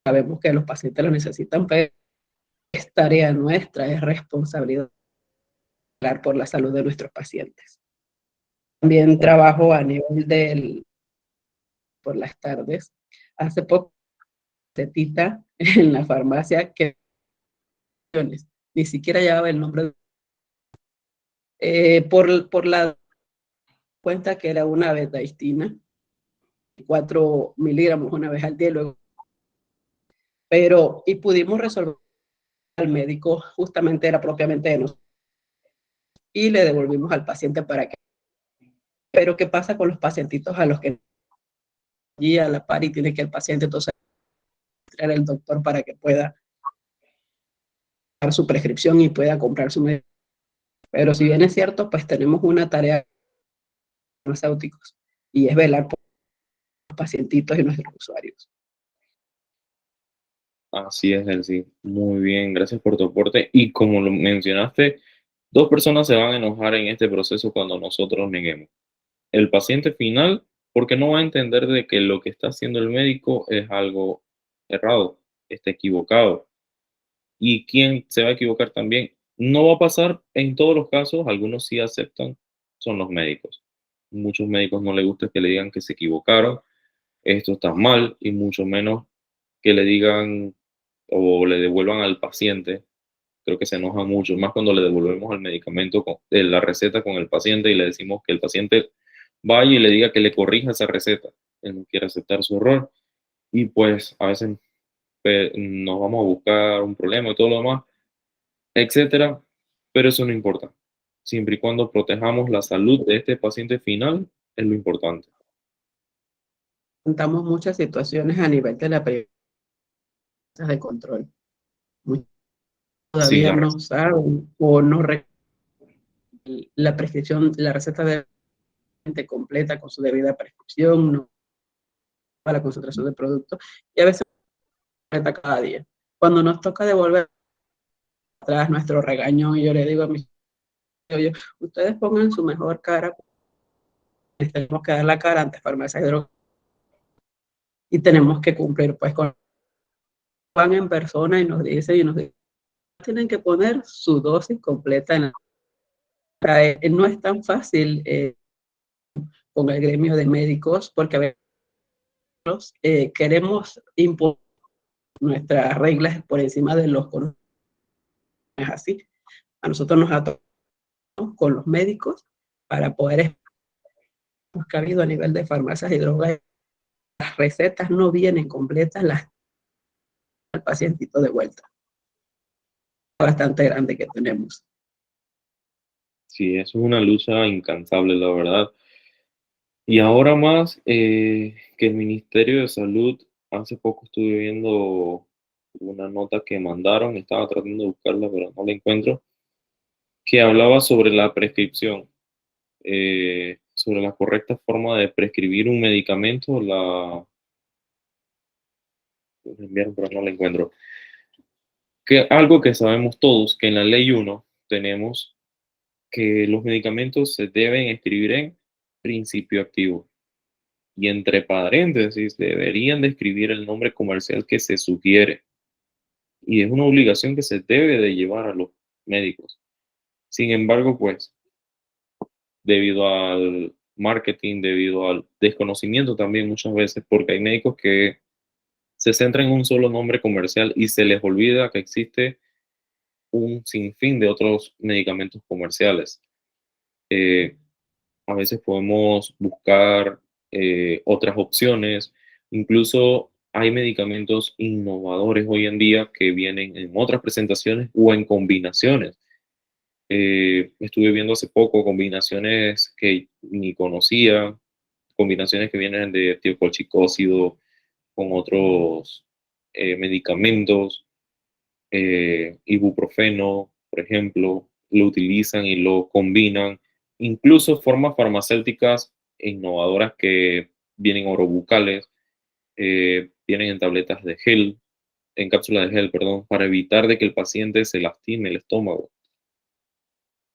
Sabemos que los pacientes lo necesitan, pero es tarea nuestra, es responsabilidad por la salud de nuestros pacientes. También trabajo a nivel del por las tardes. Hace poco, tetita en la farmacia que ni siquiera llevaba el nombre. Por la cuenta que era una betaistina, 4 miligramos una vez al día, luego, y pudimos resolver al médico, justamente era propiamente de nosotros, y le devolvimos al paciente para que. Pero ¿qué pasa con los pacientitos a los que allí a la par y tiene que el paciente entonces traer al doctor para que pueda dar su prescripción y pueda comprar su medicamento? Pero si bien es cierto, pues tenemos una tarea farmacéuticos y es velar por los pacientitos y nuestros usuarios. Así es, Elsie. Muy bien, gracias por tu aporte. Y como lo mencionaste, dos personas se van a enojar en este proceso cuando nosotros neguemos. El paciente final, porque no va a entender de que lo que está haciendo el médico es algo errado, está equivocado. ¿Y quién se va a equivocar también? No va a pasar en todos los casos, algunos sí aceptan, son los médicos. Muchos médicos no les gusta que le digan que se equivocaron, esto está mal, y mucho menos que le digan o le devuelvan al paciente. Creo que se enoja mucho, más cuando le devolvemos el medicamento, la receta con el paciente y le decimos que el paciente vaya y le diga que le corrija esa receta. Él no quiere aceptar su error y pues a veces nos vamos a buscar un problema y todo lo demás, etcétera, pero eso no importa. Siempre y cuando protejamos la salud de este paciente final, es lo importante. Contamos muchas situaciones a nivel de la de control. Sí, Todavía no saben o no la prescripción, la receta de completa con su debida prescripción, no para la concentración del producto, y a veces cada día. Cuando nos toca devolver atrás nuestro regaño, yo le digo a mis oye, ustedes pongan su mejor cara, tenemos que dar la cara ante farmacia de drogas y tenemos que cumplir pues con van en persona y nos dicen tienen que poner su dosis completa en no es tan fácil con el gremio de médicos porque a veces queremos imponer nuestras reglas por encima de los conocimientos. Es así. A nosotros nos ha tocado con los médicos para poder buscar a nivel de farmacias y drogas. Las recetas no vienen completas, las al pacientito de vuelta. Bastante grande que tenemos. Sí, es una lucha incansable, la verdad. Y ahora más que el Ministerio de Salud, hace poco estuve viendo una nota que mandaron, estaba tratando de buscarla, pero no la encuentro, que hablaba sobre la prescripción, sobre la correcta forma de prescribir un medicamento, enviaron, pero no la encuentro. Que algo que sabemos todos, que en la Ley 1 tenemos que los medicamentos se deben escribir en principio activo. Y entre paréntesis deberían describir el nombre comercial que se sugiere. Y es una obligación que se debe de llevar a los médicos. Sin embargo, pues, debido al marketing, debido al desconocimiento también muchas veces, porque hay médicos que se centran en un solo nombre comercial y se les olvida que existe un sinfín de otros medicamentos comerciales. A veces podemos buscar otras opciones, incluso hay medicamentos innovadores hoy en día que vienen en otras presentaciones o en combinaciones. Estuve viendo hace poco combinaciones que ni conocía, combinaciones que vienen de tiocolchicócido con otros medicamentos, ibuprofeno, por ejemplo, lo utilizan y lo combinan, incluso formas farmacéuticas innovadoras que vienen orobucales, vienen en tabletas de gel, en cápsulas de gel, perdón, para evitar de que el paciente se lastime el estómago.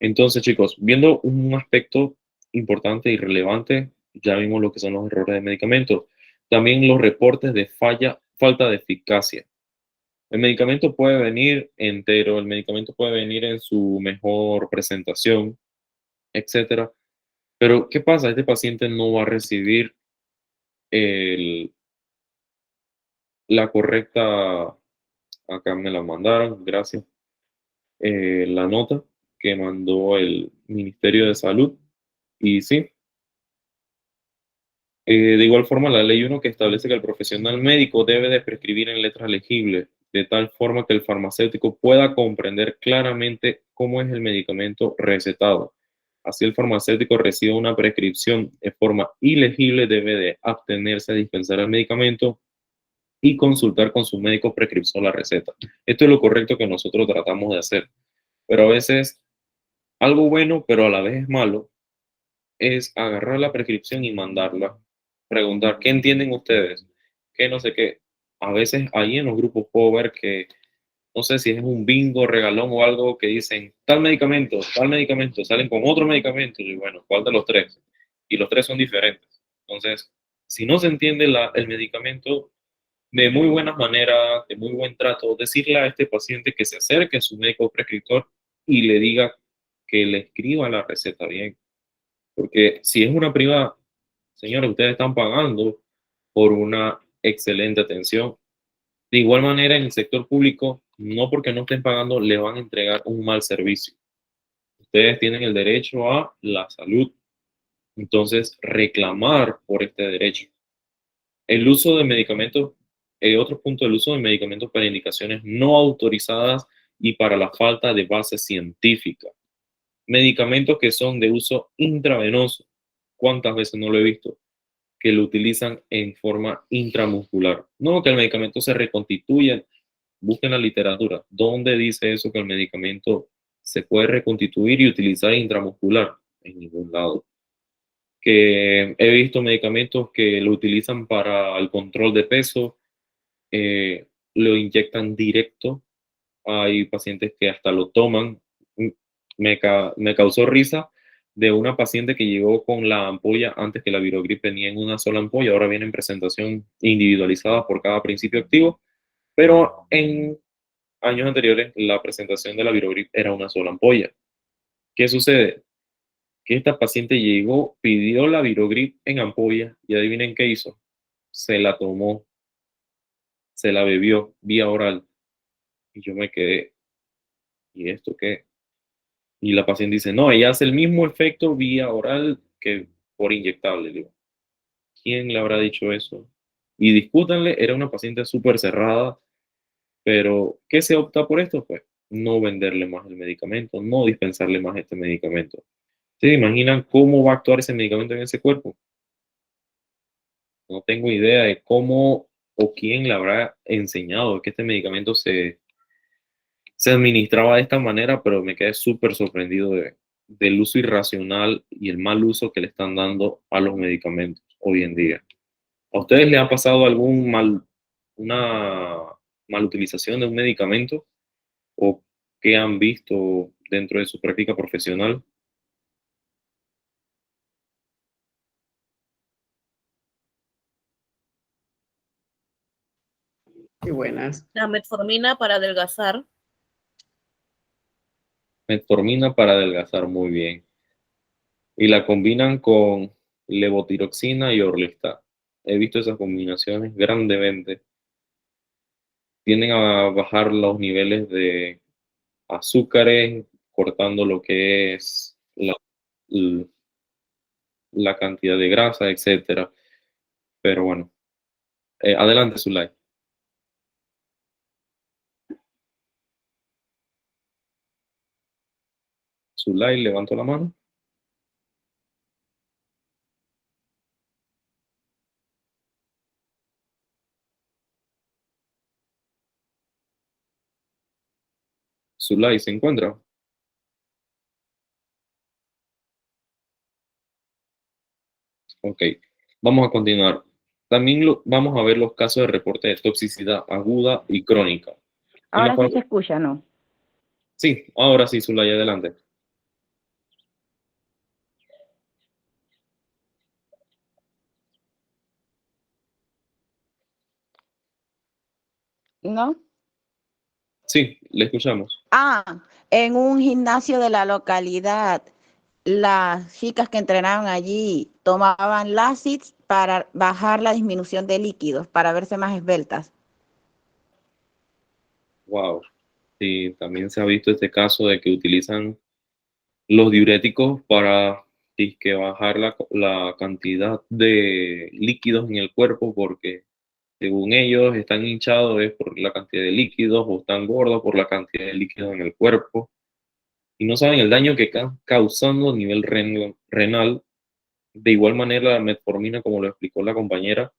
Entonces, chicos, viendo un aspecto importante y relevante, ya vimos lo que son los errores de medicamentos. También los reportes de falta de eficacia. El medicamento puede venir entero, el medicamento puede venir en su mejor presentación, etcétera. Pero, ¿qué pasa? Este paciente no va a recibir la correcta, acá me la mandaron, gracias, la nota que mandó el Ministerio de Salud. Y sí, de igual forma, la ley 1 que establece que el profesional médico debe de prescribir en letras legibles, de tal forma que el farmacéutico pueda comprender claramente cómo es el medicamento recetado. Así el farmacéutico recibe una prescripción de forma ilegible, debe de abstenerse a dispensar el medicamento y consultar con su médico prescriptor la receta. Esto es lo correcto que nosotros tratamos de hacer. Pero a veces algo bueno, pero a la vez es malo, es agarrar la prescripción y mandarla. Preguntar, ¿qué entienden ustedes? ¿Qué no sé qué? A veces ahí en los grupos puedo ver que, no sé si es un bingo, regalón o algo que dicen, tal medicamento, salen con otro medicamento y bueno, ¿cuál de los tres? Y los tres son diferentes. Entonces, si no se entiende el medicamento, de muy buenas maneras, de muy buen trato, decirle a este paciente que se acerque a su médico prescriptor y le diga que le escriba la receta bien. Porque si es una privada, señores, ustedes están pagando por una excelente atención. De igual manera, en el sector público, no porque no estén pagando, le van a entregar un mal servicio. Ustedes tienen el derecho a la salud. Entonces, reclamar por este derecho. El uso de medicamentos, otro punto, el uso de medicamentos para indicaciones no autorizadas y para la falta de base científica. Medicamentos que son de uso intravenoso. ¿Cuántas veces no lo he visto? Que lo utilizan en forma intramuscular. No, que el medicamento se reconstituye. Busquen la literatura. ¿Dónde dice eso que el medicamento se puede reconstituir y utilizar intramuscular? En ningún lado. Que he visto medicamentos que lo utilizan para el control de peso, lo inyectan directo. Hay pacientes que hasta lo toman. Me causó risa de una paciente que llegó con la ampolla antes que la Virogrip venía en una sola ampolla, ahora viene en presentación individualizada por cada principio activo, pero en años anteriores la presentación de la Virogrip era una sola ampolla. ¿Qué sucede? Que esta paciente llegó, pidió la Virogrip en ampolla y adivinen qué hizo. Se la tomó, se la bebió vía oral y yo me quedé, ¿y esto qué? Y la paciente dice, no, ella hace el mismo efecto vía oral que por inyectable. Le digo, ¿quién le habrá dicho eso? Y discútanle, era una paciente súper cerrada, pero ¿qué se opta por esto? Pues no venderle más el medicamento, no dispensarle más este medicamento. ¿Se imaginan cómo va a actuar ese medicamento en ese cuerpo? No tengo idea de cómo o quién le habrá enseñado que este medicamento se administraba de esta manera, pero me quedé súper sorprendido del uso irracional y el mal uso que le están dando a los medicamentos hoy en día. ¿A ustedes les ha pasado una malutilización de un medicamento o qué han visto dentro de su práctica profesional? Qué buenas. La metformina para adelgazar. Metformina para adelgazar, muy bien. Y la combinan con levotiroxina y Orlistat. He visto esas combinaciones grandemente. Tienden a bajar los niveles de azúcares, cortando lo que es la cantidad de grasa, etcétera. Pero bueno, adelante, Zulay. Zulay, levanto la mano. Zulay, ¿se encuentra? Ok, vamos a continuar. También vamos a ver los casos de reporte de toxicidad aguda y crónica. Ahora sí se escucha, ¿no? Sí, ahora sí, Zulay, adelante. ¿No? Sí, le escuchamos. En un gimnasio de la localidad, las chicas que entrenaban allí tomaban Lasix para bajar la disminución de líquidos, para verse más esbeltas? Wow. Sí, también se ha visto este caso de que utilizan los diuréticos para que bajar la cantidad de líquidos en el cuerpo, porque según ellos están hinchados es por la cantidad de líquidos o están gordos por la cantidad de líquidos en el cuerpo y no saben el daño que están causando a nivel renal. De igual manera, la metformina, como lo explicó la compañera,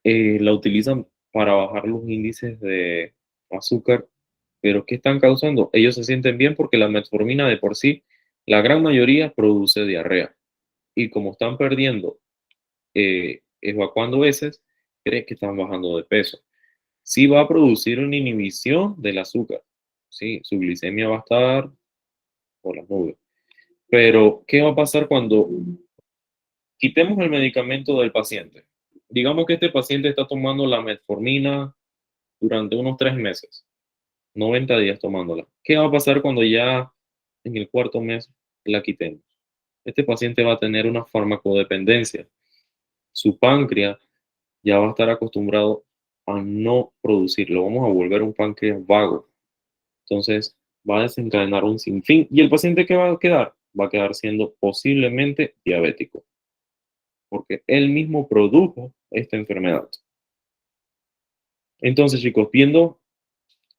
la utilizan para bajar los índices de azúcar, pero ¿qué están causando? Ellos se sienten bien porque la metformina de por sí, la gran mayoría produce diarrea. Y como están perdiendo, evacuando heces, creen que están bajando de peso. Sí va a producir una inhibición del azúcar. Sí, su glicemia va a estar por las nubes. Pero, ¿qué va a pasar cuando quitemos el medicamento del paciente? Digamos que este paciente está tomando la metformina durante unos 3 meses, 90 días tomándola. ¿Qué va a pasar cuando ya en el 4.º mes la quitemos? Este paciente va a tener una farmacodependencia. Su páncreas ya va a estar acostumbrado a no producirlo. Vamos a volver un páncreas vago. Entonces va a desencadenar un sinfín. ¿Y el paciente qué va a quedar? Va a quedar siendo posiblemente diabético, porque él mismo produjo esta enfermedad. Entonces, chicos, viendo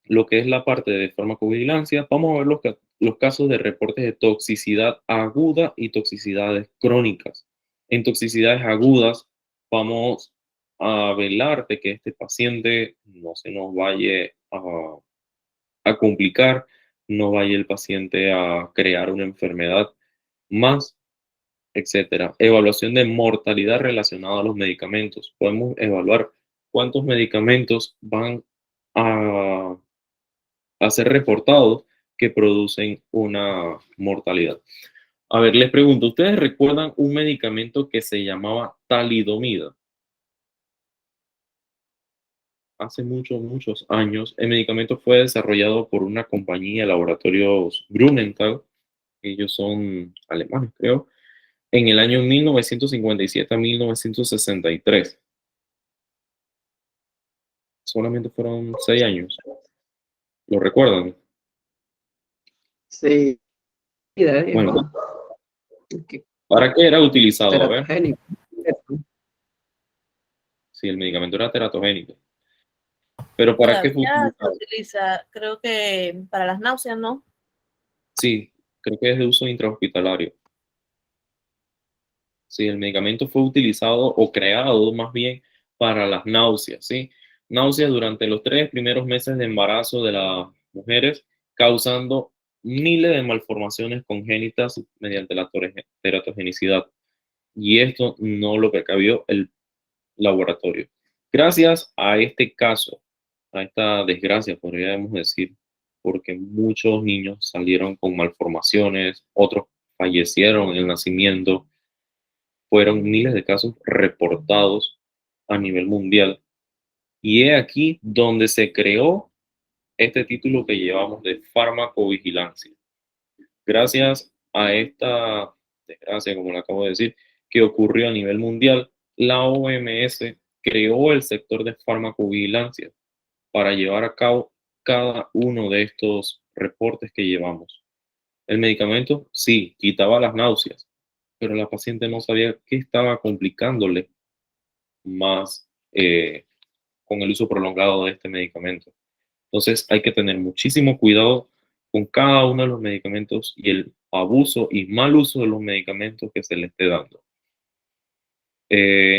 lo que es la parte de farmacovigilancia, vamos a ver los casos de reportes de toxicidad aguda y toxicidades crónicas. En toxicidades agudas, vamos a velar de que este paciente no se nos vaya a complicar, no vaya el paciente a crear una enfermedad más, etcétera. Evaluación de mortalidad relacionada a los medicamentos. Podemos evaluar cuántos medicamentos van a ser reportados que producen una mortalidad. A ver, les pregunto, ¿ustedes recuerdan un medicamento que se llamaba talidomida? Hace muchos años, el medicamento fue desarrollado por una compañía de laboratorios Grünenthal, ellos son alemanes, creo, en el año 1957 a 1963. Solamente fueron 6 años. ¿Lo recuerdan? Sí. Bueno, ¿para qué era utilizado? A ver. Teratogénico. Sí, el medicamento era teratogénico. ¿Pero para qué fue Todavía se utilizado? utiliza, creo que para las náuseas, ¿no? Sí, creo que es de uso intrahospitalario. Sí, el medicamento fue utilizado o creado más bien para las náuseas, ¿sí? Náuseas durante los 3 primeros meses de embarazo de las mujeres, causando miles de malformaciones congénitas mediante la teratogenicidad. Y esto no lo precavió el laboratorio. Gracias a este caso, a esta desgracia, podríamos decir, porque muchos niños salieron con malformaciones, otros fallecieron en el nacimiento, fueron miles de casos reportados a nivel mundial. Y es aquí donde se creó este título que llevamos de farmacovigilancia. Gracias a esta desgracia, como le acabo de decir, que ocurrió a nivel mundial, la OMS creó el sector de farmacovigilancia para llevar a cabo cada uno de estos reportes que llevamos. El medicamento sí quitaba las náuseas, pero la paciente no sabía qué estaba complicándole más con el uso prolongado de este medicamento. Entonces hay que tener muchísimo cuidado con cada uno de los medicamentos y el abuso y mal uso de los medicamentos que se le esté dando.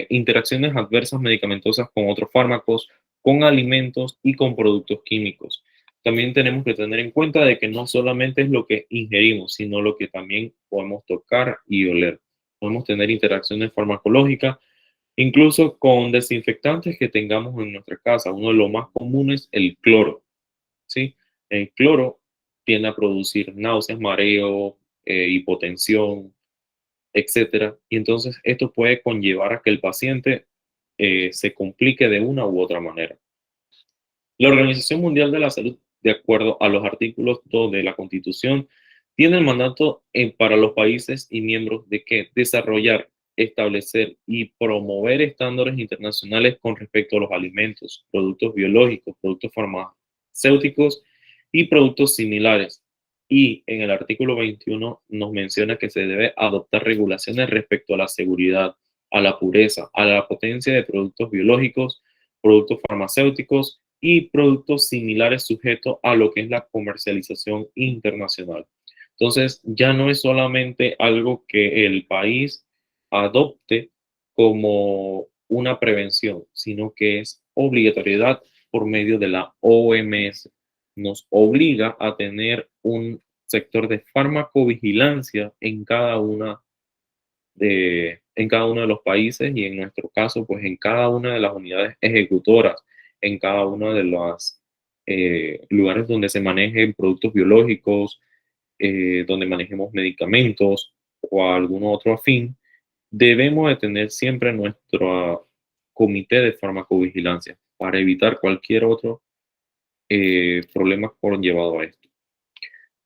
Interacciones adversas medicamentosas con otros fármacos, con alimentos y con productos químicos. También tenemos que tener en cuenta de que no solamente es lo que ingerimos, sino lo que también podemos tocar y oler. Podemos tener interacciones farmacológicas, incluso con desinfectantes que tengamos en nuestra casa. Uno de los más comunes, el cloro, ¿sí? El cloro tiende a producir náuseas, mareo, hipotensión, etcétera. Y entonces esto puede conllevar a que el paciente se complique de una u otra manera. La Organización Mundial de la Salud, de acuerdo a los artículos 2 de la Constitución, tiene el mandato para los países y miembros de que desarrollar establecer y promover estándares internacionales con respecto a los alimentos, productos biológicos, productos farmacéuticos y productos similares. Y en el artículo 21 nos menciona que se debe adoptar regulaciones respecto a la seguridad, a la pureza, a la potencia de productos biológicos, productos farmacéuticos y productos similares sujetos a lo que es la comercialización internacional. Entonces, ya no es solamente algo que el país adopte como una prevención, sino que es obligatoriedad por medio de la OMS. Nos obliga a tener un sector de farmacovigilancia en cada uno de los países y en nuestro caso, pues en cada una de las unidades ejecutoras, en cada uno de los lugares donde se manejen productos biológicos, donde manejemos medicamentos o algún otro afín, debemos de tener siempre nuestro comité de farmacovigilancia para evitar cualquier otro problema conllevado a esto.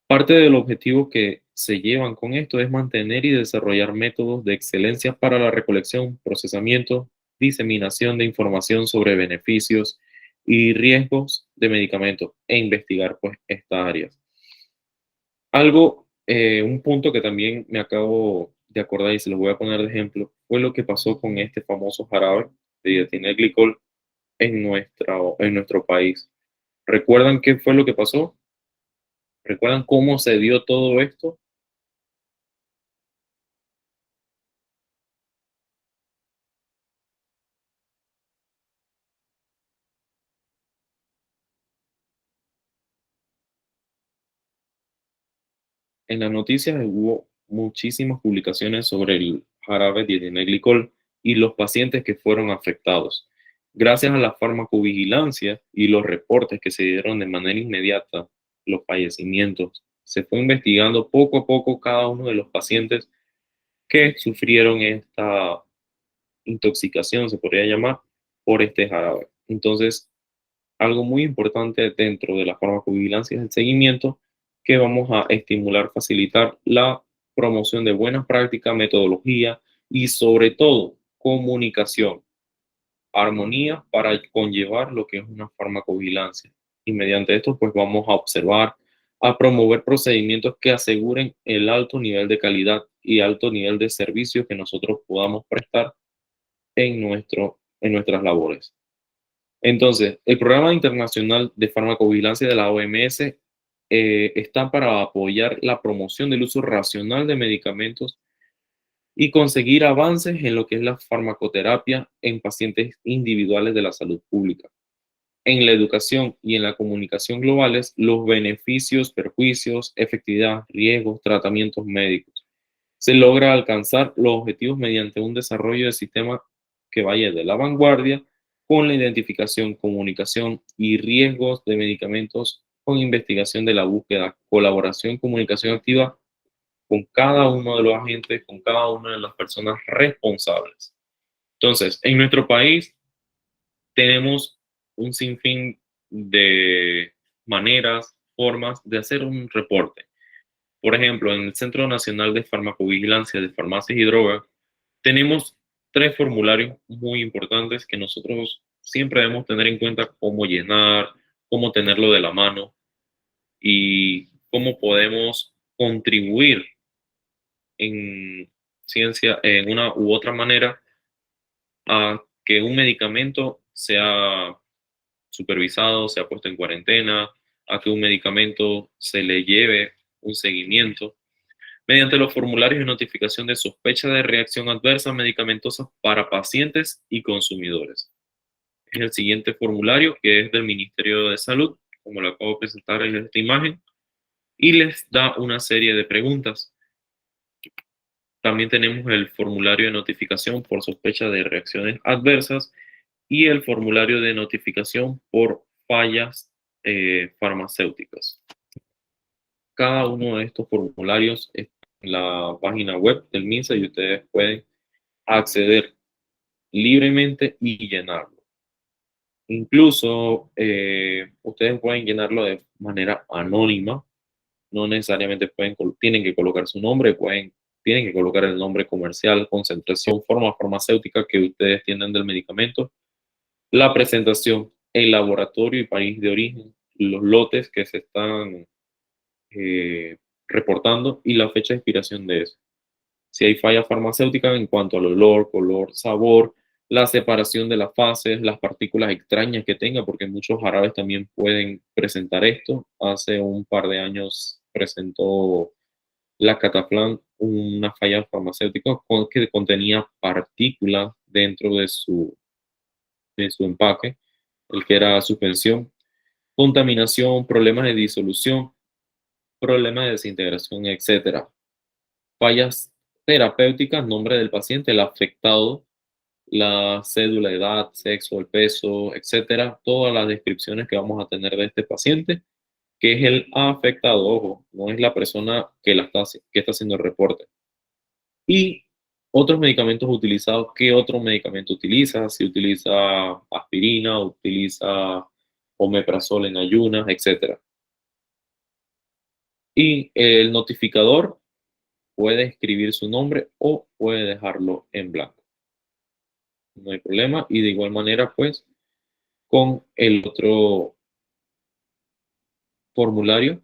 Parte del objetivo que se llevan con esto es mantener y desarrollar métodos de excelencia para la recolección, procesamiento, diseminación de información sobre beneficios y riesgos de medicamentos e investigar pues estas áreas. Un punto que también me acabo de acordar y se los voy a poner de ejemplo, fue lo que pasó con este famoso jarabe de dietilenglicol en nuestro país. ¿Recuerdan qué fue lo que pasó? ¿Recuerdan cómo se dio todo esto? En las noticias hubo muchísimas publicaciones sobre el jarabe dietilenglicol y los pacientes que fueron afectados. Gracias a la farmacovigilancia y los reportes que se dieron de manera inmediata, los fallecimientos, se fue investigando poco a poco cada uno de los pacientes que sufrieron esta intoxicación, se podría llamar, por este jarabe. Entonces, algo muy importante dentro de la farmacovigilancia es el seguimiento, que vamos a estimular, facilitar la promoción de buenas prácticas, metodología y sobre todo comunicación, armonía para conllevar lo que es una farmacovigilancia. Y mediante esto pues vamos a observar, a promover procedimientos que aseguren el alto nivel de calidad y alto nivel de servicio que nosotros podamos prestar en nuestras labores. Entonces, el Programa Internacional de Farmacovigilancia de la OMS está para apoyar la promoción del uso racional de medicamentos y conseguir avances en lo que es la farmacoterapia en pacientes individuales de la salud pública. En la educación y en la comunicación globales, los beneficios, perjuicios, efectividad, riesgos, tratamientos médicos. Se logra alcanzar los objetivos mediante un desarrollo de sistemas que vaya de la vanguardia con la identificación, comunicación y riesgos de medicamentos, con investigación de la búsqueda, colaboración, comunicación activa con cada uno de los agentes, con cada una de las personas responsables. Entonces, en nuestro país tenemos un sinfín de maneras, formas de hacer un reporte. Por ejemplo, en el Centro Nacional de Farmacovigilancia de Farmacias y Drogas, tenemos 3 formularios muy importantes que nosotros siempre debemos tener en cuenta cómo llenar, cómo tenerlo de la mano y cómo podemos contribuir en ciencia, en una u otra manera, a que un medicamento sea supervisado, sea puesto en cuarentena, a que un medicamento se le lleve un seguimiento, mediante los formularios de notificación de sospecha de reacción adversa medicamentosa para pacientes y consumidores. Es el siguiente formulario, que es del Ministerio de Salud, como lo acabo de presentar en esta imagen, y les da una serie de preguntas. También tenemos el formulario de notificación por sospecha de reacciones adversas y el formulario de notificación por fallas farmacéuticas. Cada uno de estos formularios está en la página web del MINSA y ustedes pueden acceder libremente y llenarlo. Incluso ustedes pueden llenarlo de manera anónima, no necesariamente tienen que colocar su nombre, pueden tienen que colocar el nombre comercial, concentración, forma farmacéutica que ustedes tienen del medicamento, la presentación, el laboratorio y país de origen, los lotes que se están eh, reportando y la fecha de expiración de eso. Si hay falla farmacéutica en cuanto al olor, color, sabor, la separación de las fases, las partículas extrañas que tenga, porque muchos jarabes también pueden presentar esto. Hace un par de años presentó la Cataplan una falla farmacéutica que contenía partículas dentro de su empaque, el que era suspensión, contaminación, problemas de disolución, problemas de desintegración, etcétera. Fallas terapéuticas, nombre del paciente, el afectado, la cédula, edad, sexo, el peso, etcétera, todas las descripciones que vamos a tener de este paciente, que es el afectado, ojo, no es la persona que está haciendo el reporte. Y otros medicamentos utilizados, ¿qué otro medicamento utiliza? Si utiliza aspirina, utiliza omeprazol en ayunas, etcétera. Y el notificador puede escribir su nombre o puede dejarlo en blanco. No hay problema. Y de igual manera, pues, con el otro formulario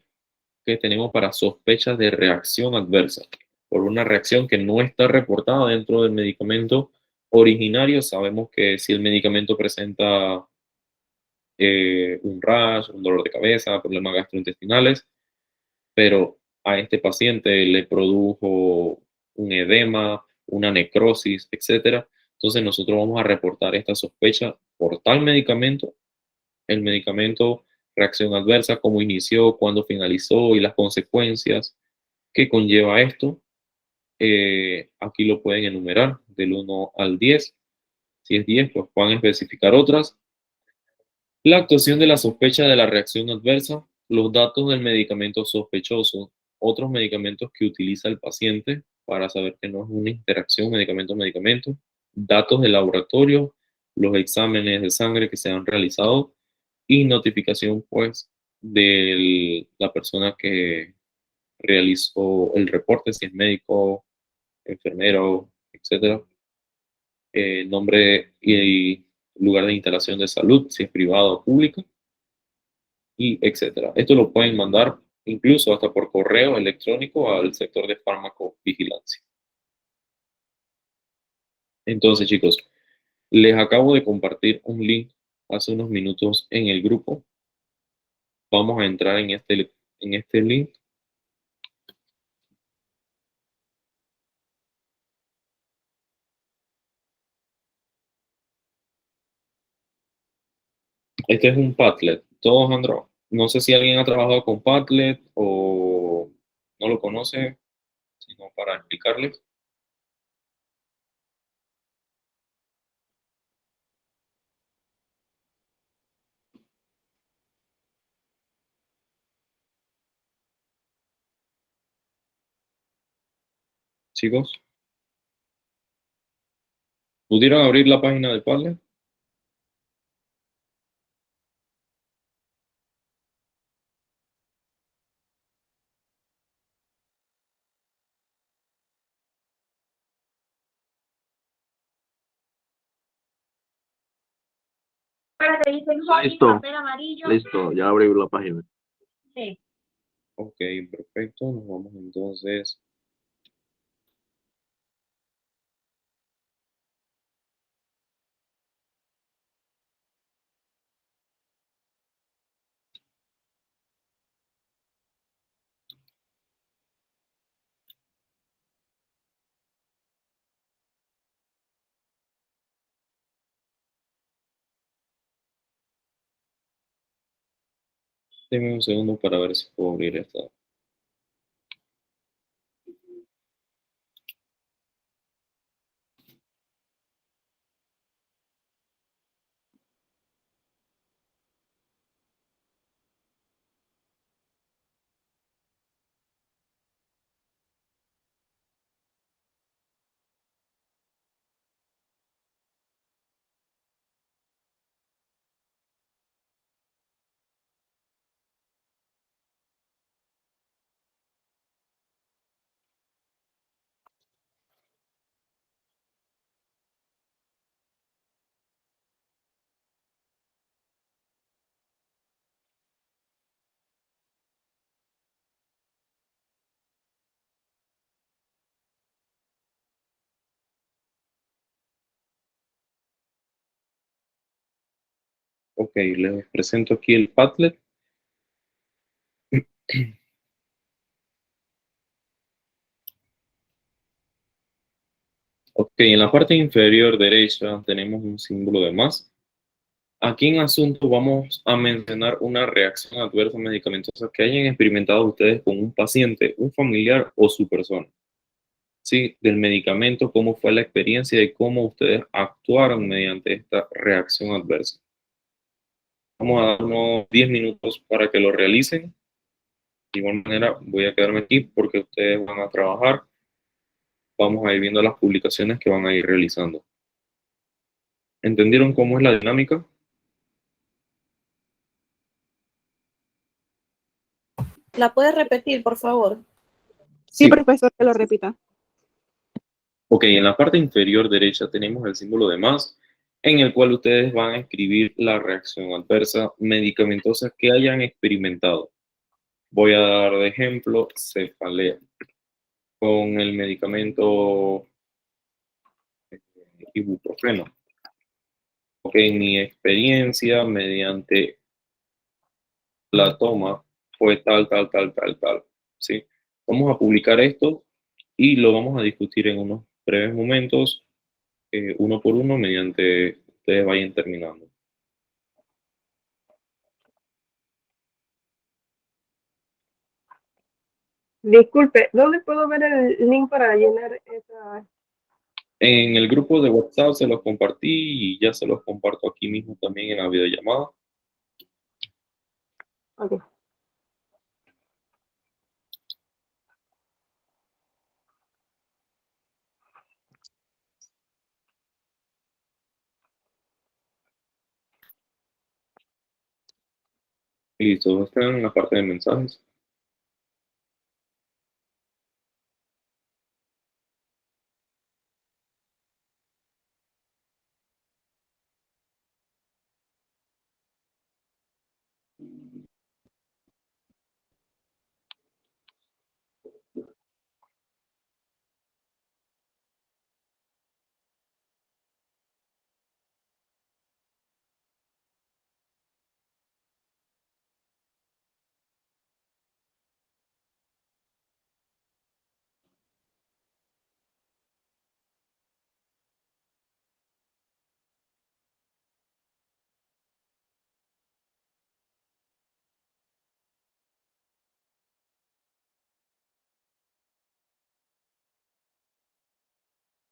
que tenemos para sospechas de reacción adversa por una reacción que no está reportada dentro del medicamento originario. Sabemos que si el medicamento presenta un rash, un dolor de cabeza, problemas gastrointestinales, pero a este paciente le produjo un edema, una necrosis, etcétera. Entonces nosotros vamos a reportar esta sospecha por tal medicamento, el medicamento, reacción adversa, cómo inició, cuándo finalizó y las consecuencias que conlleva esto. Aquí lo pueden enumerar del 1 al 10. Si es 10, pues pueden especificar otras. La actuación de la sospecha de la reacción adversa, los datos del medicamento sospechoso, otros medicamentos que utiliza el paciente para saber que no es una interacción medicamento-medicamento, datos del laboratorio, los exámenes de sangre que se han realizado y notificación pues de la persona que realizó el reporte, si es médico, enfermero, etcétera, nombre y lugar de instalación de salud, si es privado o público, y etcétera. Esto lo pueden mandar incluso hasta por correo electrónico al sector de farmacovigilancia. Entonces, chicos, les acabo de compartir un link hace unos minutos en el grupo. Vamos a entrar en este link. Este es un Padlet. Todos han trabajado. No sé si alguien ha trabajado con Padlet o no lo conoce, sino para explicarles. Chicos, ¿pudieron abrir la página de Padlet? Listo, listo, ya abrí la página. Ok, perfecto. Nos vamos entonces. Denme un segundo para ver si puedo abrir esta. Ok, les presento aquí el Padlet. Ok, en la parte inferior derecha tenemos un símbolo de más. Aquí en asunto vamos a mencionar una reacción adversa medicamentosa que hayan experimentado ustedes con un paciente, un familiar o su persona. Sí, del medicamento, cómo fue la experiencia y cómo ustedes actuaron mediante esta reacción adversa. Vamos a dar unos 10 minutos para que lo realicen. De igual manera, voy a quedarme aquí porque ustedes van a trabajar. Vamos a ir viendo las publicaciones que van a ir realizando. ¿Entendieron cómo es la dinámica? ¿La puedes repetir, por favor? Sí, profesor, que lo repita. Ok, en la parte inferior derecha tenemos el símbolo de más, en el cual ustedes van a escribir la reacción adversa medicamentosa que hayan experimentado. Voy a dar de ejemplo cefalea con el medicamento ibuprofeno. Ok, mi experiencia mediante la toma fue tal, tal, tal, tal, tal. ¿Sí? Vamos a publicar esto y lo vamos a discutir en unos breves momentos, uno por uno, mediante ustedes vayan terminando. Disculpe, ¿dónde puedo ver el link para llenar esa? En el grupo de WhatsApp se los compartí y ya se los comparto aquí mismo también en la videollamada. Okay. Listo, están en la parte de mensajes.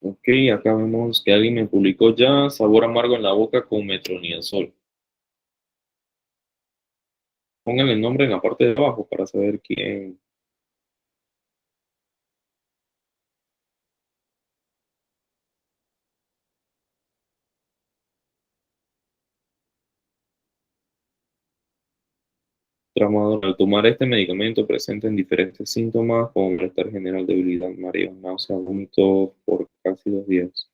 Ok, acá vemos que alguien me publicó ya sabor amargo en la boca con metronidazol. Pongan el nombre en la parte de abajo para saber quién. Tramador. Al tomar este medicamento presenten diferentes síntomas como malestar general, debilidad, mareo, náusea, vómito por casi 2 días.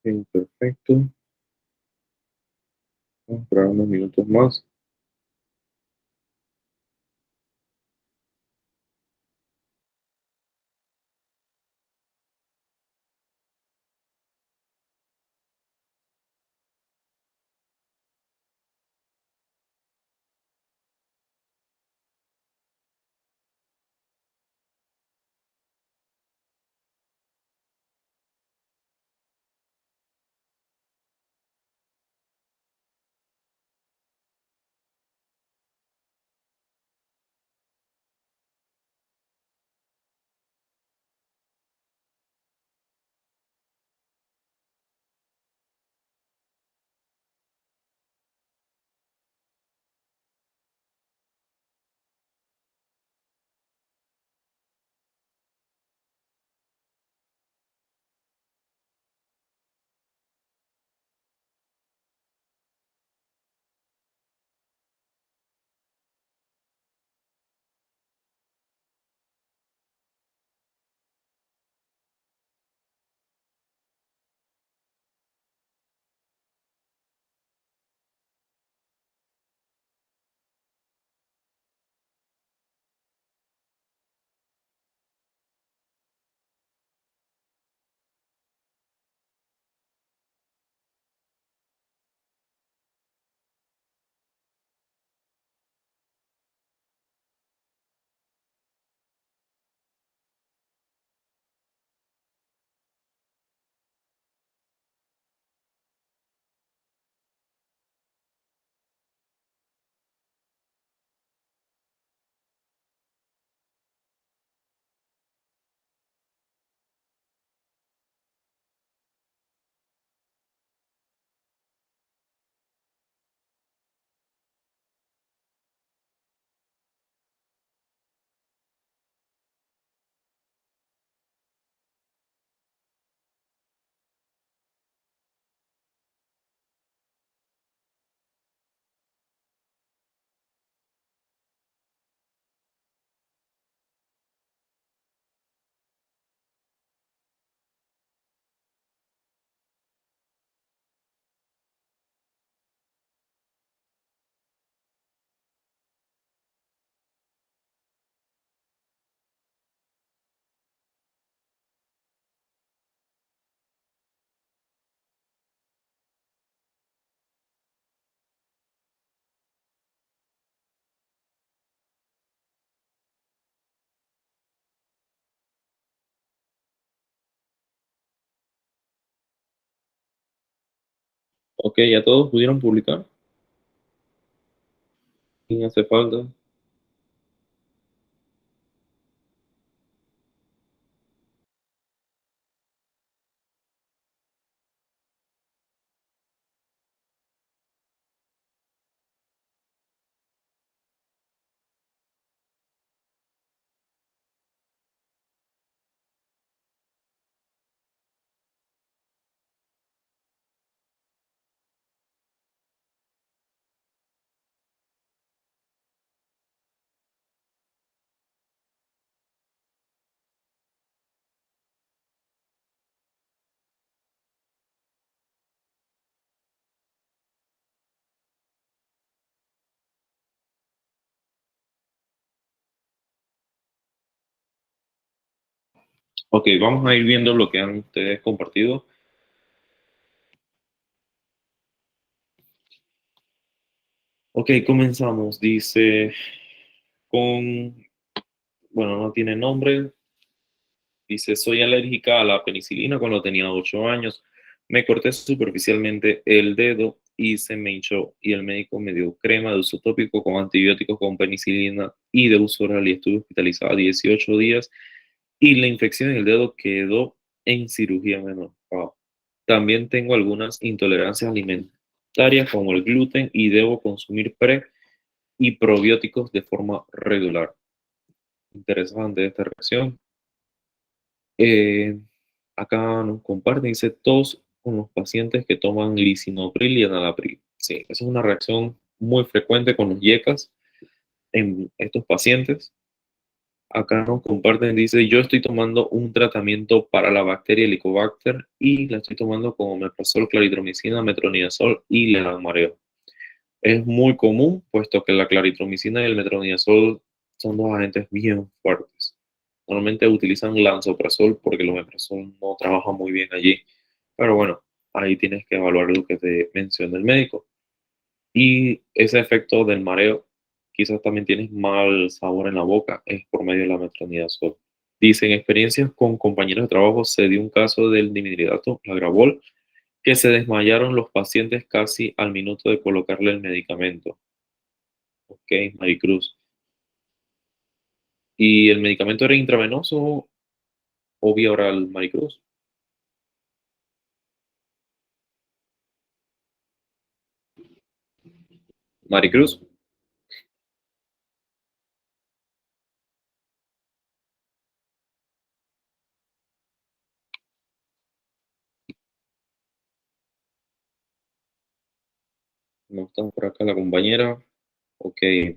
Ok, perfecto. Vamos a esperar unos minutos más. Ok, ¿ya todos pudieron publicar? ¿Quién hace falta? Ok, vamos a ir viendo lo que han ustedes compartido. Ok, comenzamos. Dice, bueno, no tiene nombre. Dice, soy alérgica a la penicilina cuando tenía 8 años. Me corté superficialmente el dedo y se me hinchó. Y el médico me dio crema de uso tópico con antibióticos con penicilina y de uso oral y estuve hospitalizada 18 días. Y la infección en el dedo quedó en cirugía menor. Wow. También tengo algunas intolerancias alimentarias como el gluten y debo consumir pre y probióticos de forma regular. Interesante esta reacción. Eh, Acá nos comparten, dice, tos con los pacientes que toman lisinopril y enalapril. Sí, esa es una reacción muy frecuente con los YECAS en estos pacientes. Acá nos comparten, dice, yo estoy tomando un tratamiento para la bacteria Helicobacter y la estoy tomando con omeprazol, claritromicina, metronidazol y le dan mareo. Es muy común, puesto que la claritromicina y el metronidazol son dos agentes bien fuertes. Normalmente utilizan lansoprazol porque el omeprazol no trabaja muy bien allí. Pero bueno, ahí tienes que evaluar lo que te menciona el médico. Y ese efecto del mareo, quizás también tienes mal sabor en la boca, es por medio de la metronidazol. Dicen experiencias con compañeros de trabajo, se dio un caso del dimitridato, la Gravol, que se desmayaron los pacientes casi al minuto de colocarle el medicamento. Ok, Maricruz. ¿Y el medicamento era intravenoso o vía oral, Maricruz? Maricruz. No están por acá la compañera. Ok. ¿Es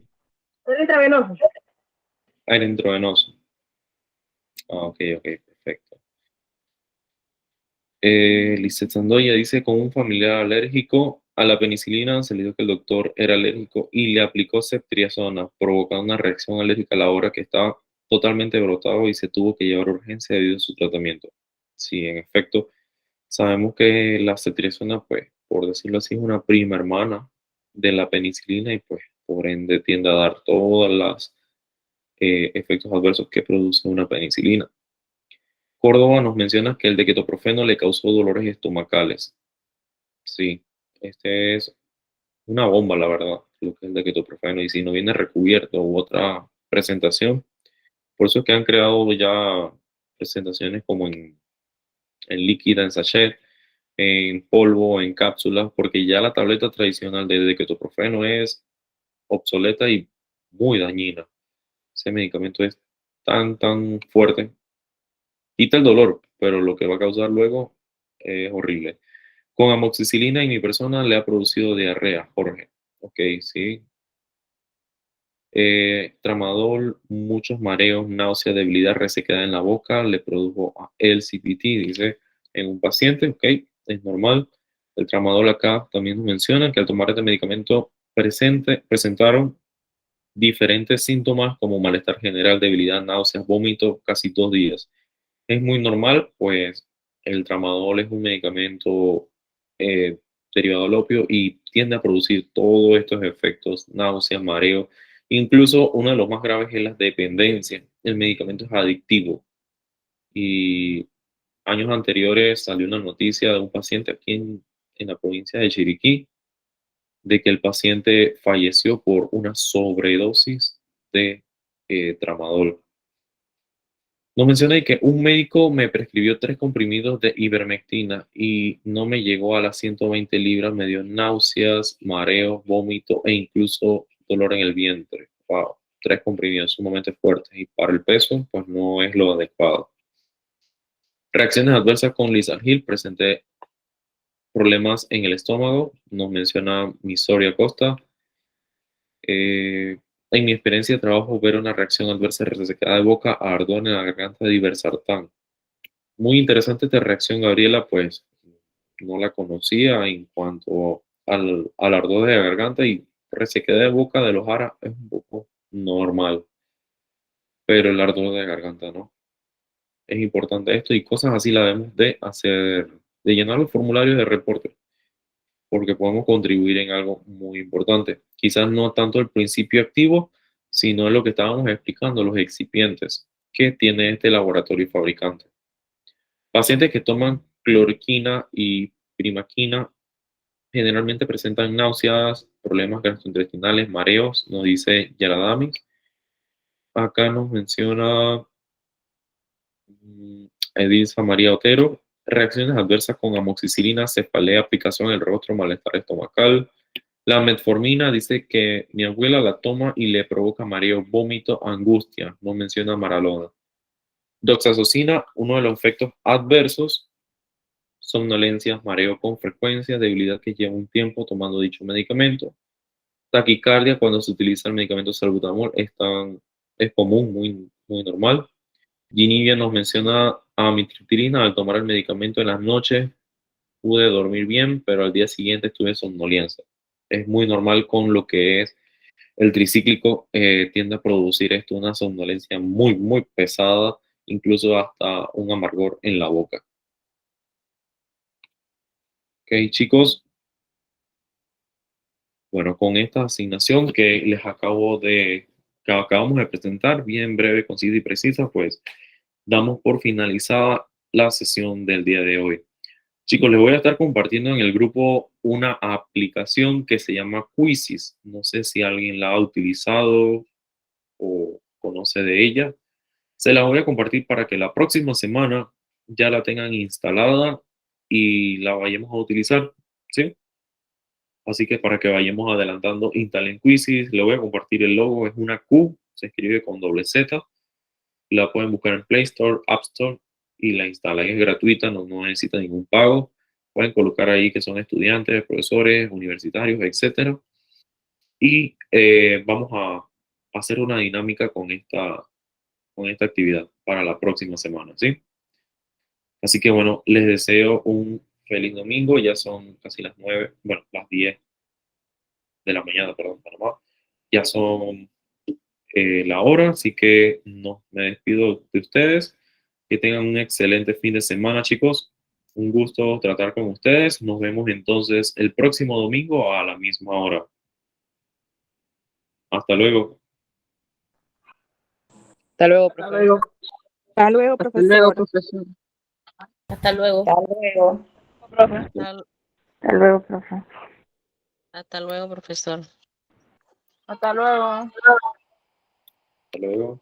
intravenoso? Era intravenoso. Ah, ok, ok, perfecto. Lizeth Sandoya dice, con un familiar alérgico a la penicilina, se le dijo que el doctor era alérgico y le aplicó ceftriaxona, provocando una reacción alérgica a la hora que estaba totalmente brotado y se tuvo que llevar a urgencia debido a su tratamiento. Sí, en efecto, sabemos que la ceftriaxona, pues, por decirlo así, es una prima hermana de la penicilina y pues, por ende, tiende a dar todos los efectos adversos que produce una penicilina. Córdoba nos menciona que el de ketoprofeno le causó dolores estomacales. Sí, este es una bomba, la verdad, lo que es el de ketoprofeno. Y si no viene recubierto u otra presentación, por eso es que han creado ya presentaciones como en líquida, en sachet, en polvo, en cápsulas, porque ya la tableta tradicional de ketoprofeno es obsoleta y muy dañina. Ese medicamento es tan fuerte. Quita el dolor, pero lo que va a causar luego es horrible. Con amoxicilina en mi persona le ha producido diarrea, Jorge. Ok, sí. Tramadol, muchos mareos, náusea, debilidad, resequedad en la boca, le produjo el CPT, dice, en un paciente, ok, es normal. El tramadol acá también nos menciona que al tomar este medicamento presentaron diferentes síntomas como malestar general, debilidad, náuseas, vómito, casi 2 días. Es muy normal, pues el tramadol es un medicamento eh, derivado del opio y tiende a producir todos estos efectos, náuseas, mareo. Incluso uno de los más graves es la dependencia. El medicamento es adictivo. Y años anteriores salió una noticia de un paciente aquí en la provincia de Chiriquí de que el paciente falleció por una sobredosis de tramadol. Nos menciona que un médico me prescribió 3 comprimidos de ivermectina y no me llegó a las 120 libras, me dio náuseas, mareos, vómito e incluso dolor en el vientre. Wow, 3 comprimidos sumamente fuertes y para el peso pues no es lo adecuado. Reacciones adversas con Lisargil, presenté problemas en el estómago, nos menciona Misoria Costa. En mi experiencia de trabajo, ver una reacción adversa resecada de boca a ardor en la garganta de Iversartán. Muy interesante esta reacción, Gabriela, pues no la conocía en cuanto al ardor de la garganta y resequedad de boca de los aras es un poco normal, pero el ardor de la garganta no. Es importante esto y cosas así la debemos de hacer, de llenar los formularios de reporte, porque podemos contribuir en algo muy importante. Quizás no tanto el principio activo, sino lo que estábamos explicando, los excipientes que tiene este laboratorio y fabricante. Pacientes que toman cloroquina y primaquina generalmente presentan náuseas, problemas gastrointestinales, mareos, nos dice Yaradamis. Acá nos menciona Edilza María Otero, reacciones adversas con amoxicilina, cefalea, picazón en el rostro, malestar estomacal. La metformina dice que mi abuela la toma y le provoca mareo, vómito, angustia, no menciona Maralona. Doxazocina, uno de los efectos adversos, somnolencias, mareo con frecuencia, debilidad que lleva un tiempo tomando dicho medicamento. Taquicardia, cuando se utiliza el medicamento salbutamol, es común, muy normal. Ginivia nos menciona amitriptilina, al tomar el medicamento en las noches pude dormir bien, pero al día siguiente tuve somnolencia. Es muy normal con lo que es el tricíclico, tiende a producir esto, una somnolencia muy pesada, incluso hasta un amargor en la boca. Ok, chicos. Bueno, con esta asignación que acabamos de presentar, bien breve, concisa y precisa, pues damos por finalizada la sesión del día de hoy. Chicos, les voy a estar compartiendo en el grupo una aplicación que se llama Quizzes. No sé si alguien la ha utilizado o conoce de ella. Se la voy a compartir para que la próxima semana ya la tengan instalada y la vayamos a utilizar, ¿sí? Así que para que vayamos adelantando, instalen Quizzes. Le voy a compartir el logo, es una Q, se escribe con doble Z. La pueden buscar en Play Store, App Store y la instalan. Es gratuita, no necesita ningún pago. Pueden colocar ahí que son estudiantes, profesores, universitarios, etc. Y vamos a hacer una dinámica con esta actividad para la próxima semana, ¿sí? Así que bueno, les deseo un feliz domingo. Ya son casi las 9, bueno, las 10 de la mañana, perdón, Panamá. Ya son la hora, así que no me despido de ustedes. Que tengan un excelente fin de semana, chicos. Un gusto tratar con ustedes. Nos vemos entonces el próximo domingo a la misma hora. Hasta luego. Hasta luego, Hasta profesor. luego. Hasta luego, Hasta profesor. luego, profesor. Hasta luego. Hasta luego. Hasta, Luego, profe. hasta luego, profesor. Hasta luego. Hasta luego.